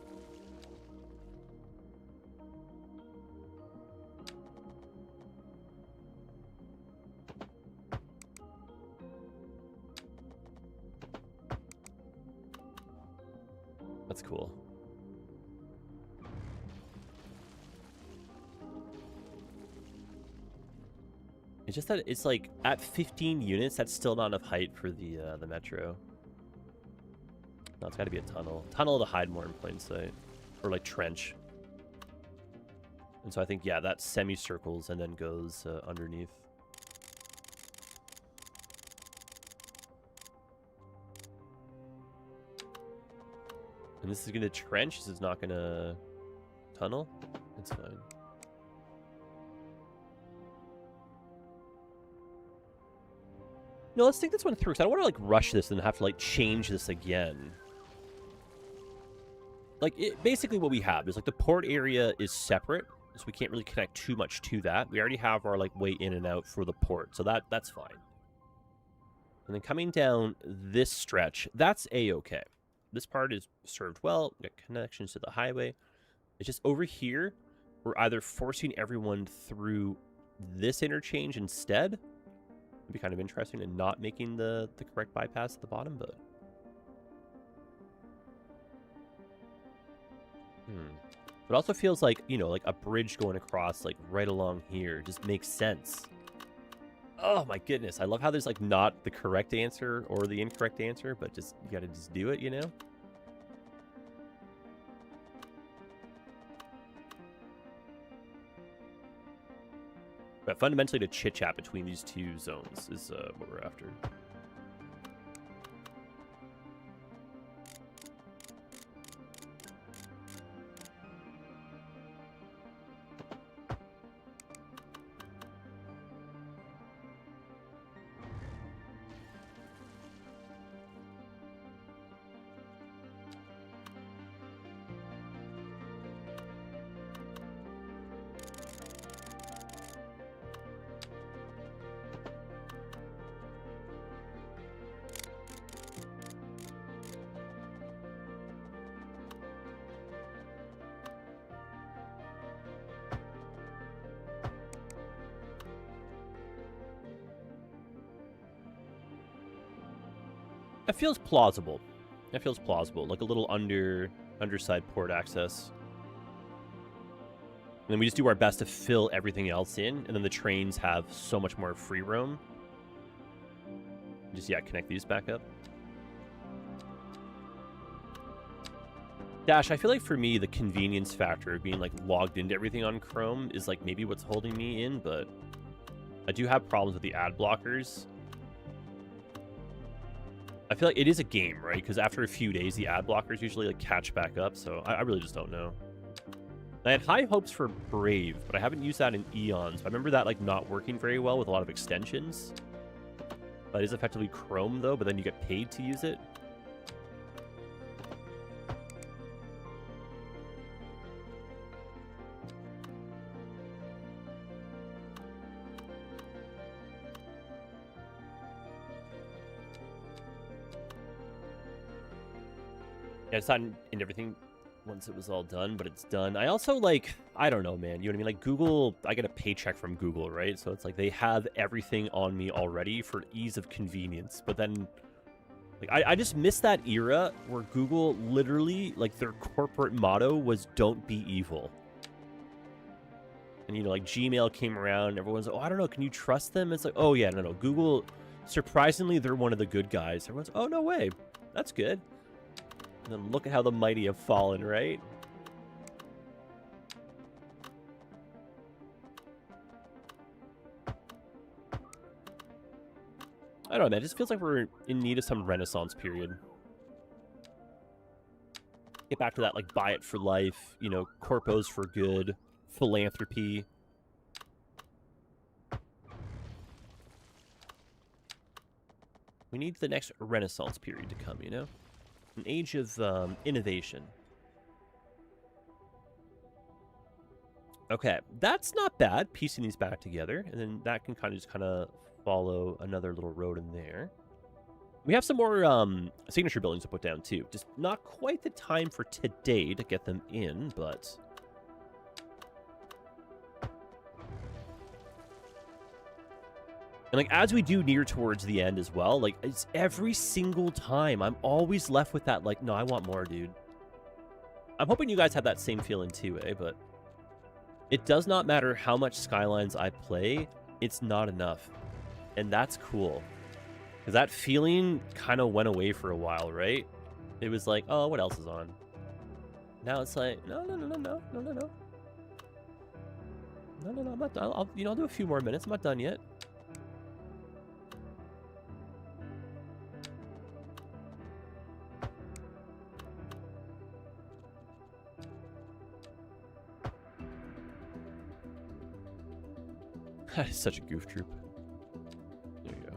That's cool. It's just that it's like at 15 units, that's still not enough height for the metro. No, it's got to be a tunnel. Tunnel to hide more in plain sight. Or, like, trench. And so I think, yeah, that semicircles and then goes underneath. And this is going to trench. This is not going to tunnel. It's fine. No, let's think this one through, because I don't want to, like, rush this and have to, like, change this again. Like, basically what we have is, like, the port area is separate, so we can't really connect too much to that. We already have our, like, way in and out for the port, so that's fine. And then coming down this stretch, that's A-okay. This part is served well. We got connections to the highway. It's just over here, we're either forcing everyone through this interchange instead. It'd be kind of interesting and not making the correct bypass at the bottom, but... It also feels like, you know, like a bridge going across, like, right along here just makes sense. Oh, my goodness. I love how there's, like, not the correct answer or the incorrect answer, but just, you gotta just do it, you know? But fundamentally, to chit-chat between these two zones is what we're after. That feels plausible. That feels plausible. Like a little underside port access. And then we just do our best to fill everything else in, and then the trains have so much more free roam. Just, yeah, connect these back up. Dash, I feel like for me, the convenience factor of being, like, logged into everything on Chrome is, like, maybe what's holding me in, but I do have problems with the ad blockers. I feel like it is a game, right? Because after a few days, the ad blockers usually, like, catch back up, so I really just don't know. I had high hopes for Brave, but I haven't used that in eons. I remember that, like, not working very well with a lot of extensions. That is effectively Chrome, though, but then you get paid to use it. Yeah, it's not in everything once it was all done, but it's done. I also, like, I don't know, man. You know what I mean? Like, Google, I get a paycheck from Google, right? So it's like they have everything on me already for ease of convenience. But then, like, I just miss that era where Google literally, like, their corporate motto was don't be evil. And, you know, like, Gmail came around, and everyone's like, oh, I don't know, can you trust them? It's like, oh, yeah, no. Google, surprisingly, they're one of the good guys. Everyone's, oh, no way. That's good. And then look at how the mighty have fallen, right? I don't know, man. It just feels like we're in need of some renaissance period. Get back to that, like, buy it for life, you know, corpos for good, philanthropy. We need the next renaissance period to come, you know? An age of innovation. Okay, that's not bad, piecing these back together. And then that can kind of follow another little road in there. We have some more signature buildings to put down, too. Just not quite the time for today to get them in, but... And, like, as we do near towards the end as well, like, it's every single time, I'm always left with that, like, no, I want more, dude. I'm hoping you guys have that same feeling too, eh? But it does not matter how much Skylines I play, it's not enough. And that's cool. Because that feeling kind of went away for a while, right? it was like, oh, what else is on? Now it's like, no. I'm not done. I'll do a few more minutes. I'm not done yet. That is such a goof troop. There you go.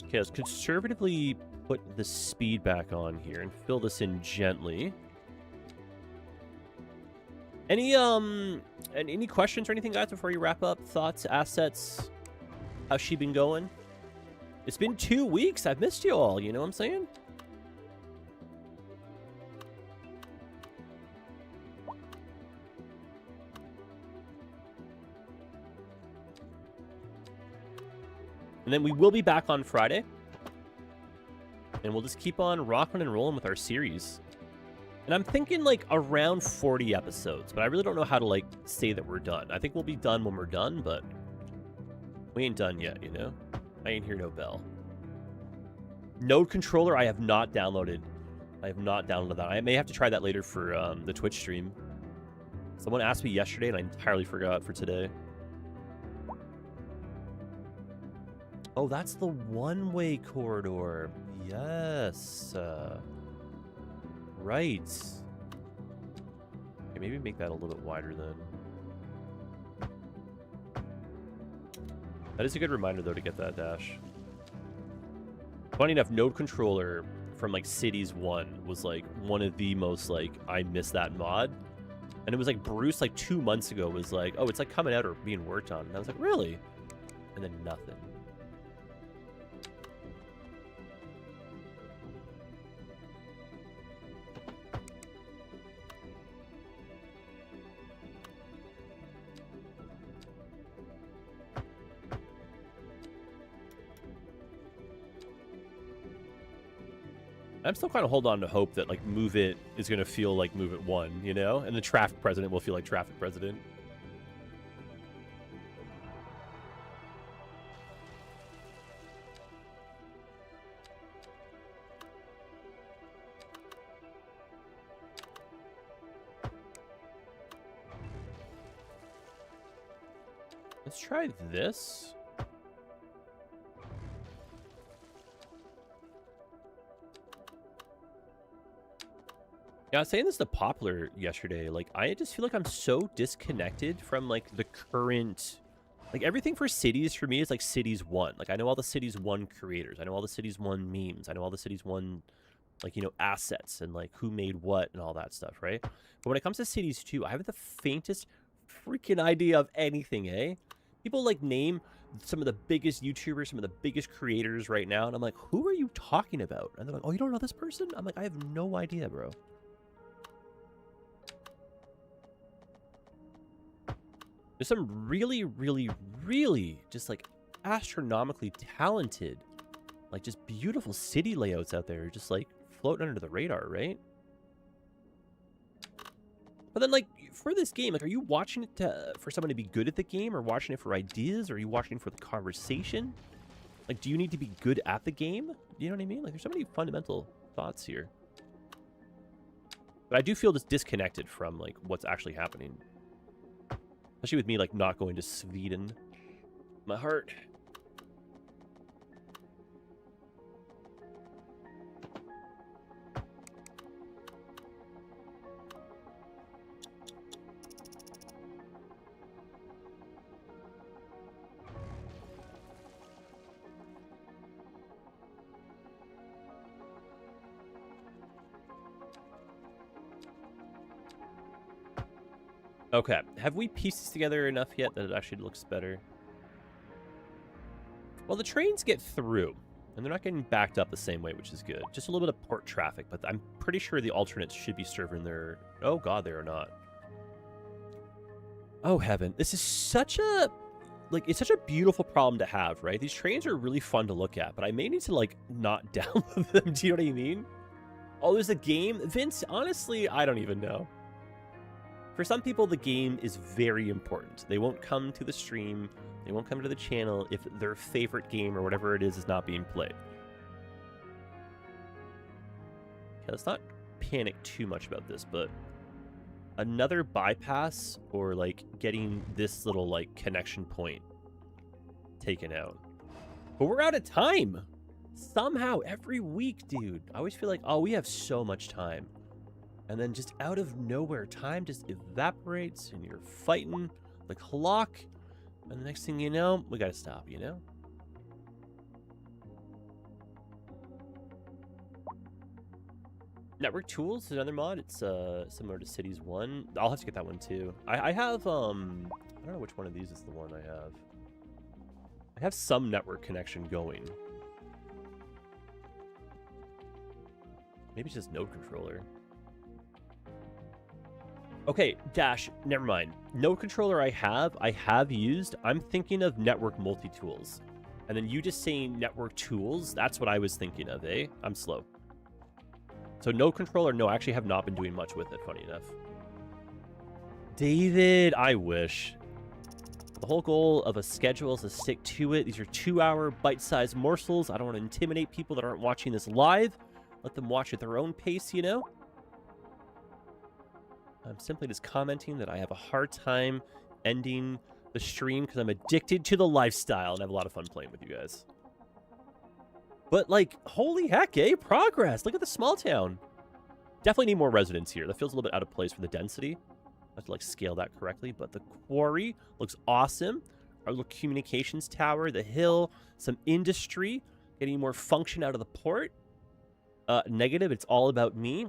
Okay, let's conservatively put the speed back on here and fill this in gently. Any questions or anything, guys, before you wrap up? Thoughts, assets? How's she been going? It's been 2 weeks. I've missed you all. You know what I'm saying? And then we will be back on Friday. And we'll just keep on rocking and rolling with our series. And I'm thinking, like, around 40 episodes. But I really don't know how to, like, say that we're done. I think we'll be done when we're done, but we ain't done yet, you know? I ain't hear no bell. Node controller, I have not downloaded. I have not downloaded that. I may have to try that later for the Twitch stream. Someone asked me yesterday, and I entirely forgot for today. Oh, that's the one-way corridor. Yes. Right. Okay, maybe make that a little bit wider then. That is a good reminder, though, to get that dash. Funny enough, node controller from, like, Cities 1 was, like, one of the most, like, I miss that mod. And it was, like, Bruce, like, 2 months ago was like, oh, it's, like, coming out or being worked on. And I was like, really? And then nothing. I'm still kind of holding on to hope that, like, Move It is going to feel like Move It 1, you know? And the Traffic President will feel like Traffic President. Let's try this. Yeah, I was saying this to Poplar yesterday. Like, I just feel like I'm so disconnected from, like, the current... Like, everything for Cities for me is, like, Cities 1. Like, I know all the Cities 1 creators. I know all the Cities 1 memes. I know all the Cities 1, like, you know, assets and, like, who made what and all that stuff, right? But when it comes to Cities 2, I haven't the faintest freaking idea of anything, eh? People, like, name some of the biggest YouTubers, some of the biggest creators right now, and I'm like, who are you talking about? And they're like, oh, you don't know this person? I'm like, I have no idea, bro. There's some really, really, really just, like, astronomically talented, like, just beautiful city layouts out there just, like, floating under the radar, right? But then, like, for this game, like, are you watching it for someone to be good at the game, or watching it for ideas, or are you watching it for the conversation? Like, do you need to be good at the game? You know what I mean? Like, there's so many fundamental thoughts here. But I do feel just disconnected from, like, what's actually happening. Especially with me, like, not going to Sweden. My heart. Okay, have we pieced this together enough yet that it actually looks better? Well, the trains get through, and they're not getting backed up the same way, which is good. Just a little bit of port traffic, but I'm pretty sure the alternates should be serving their... Oh, God, they are not. Oh, heaven. This is such a... Like, it's such a beautiful problem to have, right? These trains are really fun to look at, but I may need to, like, not download them. Do you know what I mean? Oh, there's a game? Vince, honestly, I don't even know. For some people, the game is very important. They won't come to the stream They won't come to the channel if their favorite game or whatever it is not being played. Okay, let's not panic too much about this, but another bypass or like getting this little like connection point taken out. But we're out of time. Somehow every week, dude. I always feel like, oh, we have so much time. And then just out of nowhere, time just evaporates and you're fighting the clock. And the next thing you know, we gotta stop, you know? Network Tools is another mod. It's similar to Cities 1. I'll have to get that one too. I have, I don't know which one of these is the one I have. I have some network connection going. Maybe it's just node controller. Okay, Dash, never mind. Node controller I have used. I'm thinking of network multi-tools. And then you just saying network tools, that's what I was thinking of, eh? I'm slow. So node controller, no, I actually have not been doing much with it, funny enough. David, I wish. The whole goal of a schedule is to stick to it. These are 2-hour bite-sized morsels. I don't want to intimidate people that aren't watching this live. Let them watch at their own pace, you know? I'm simply just commenting that I have a hard time ending the stream because I'm addicted to the lifestyle and I have a lot of fun playing with you guys. But, like, holy heck, eh? Progress. Look at the small town. Definitely need more residents here. That feels a little bit out of place for the density. I have to, like, scale that correctly. But the quarry looks awesome. Our little communications tower, the hill, some industry, getting more function out of the port. Negative, it's all about me.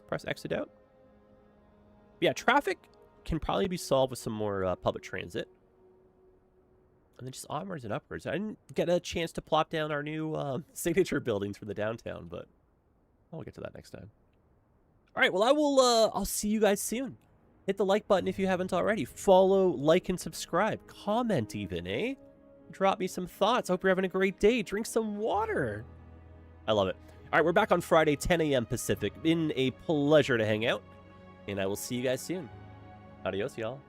Press exit out. Yeah, traffic can probably be solved with some more public transit. And then just onwards and upwards. I didn't get a chance to plop down our new signature buildings for the downtown, but I'll get to that next time. All right, well, I'll see you guys soon. Hit the like button if you haven't already. Follow, like, and subscribe. Comment even, eh? Drop me some thoughts. Hope you're having a great day. Drink some water. I love it. All right, we're back on Friday, 10 a.m. Pacific. Been a pleasure to hang out, and I will see you guys soon. Adios, y'all.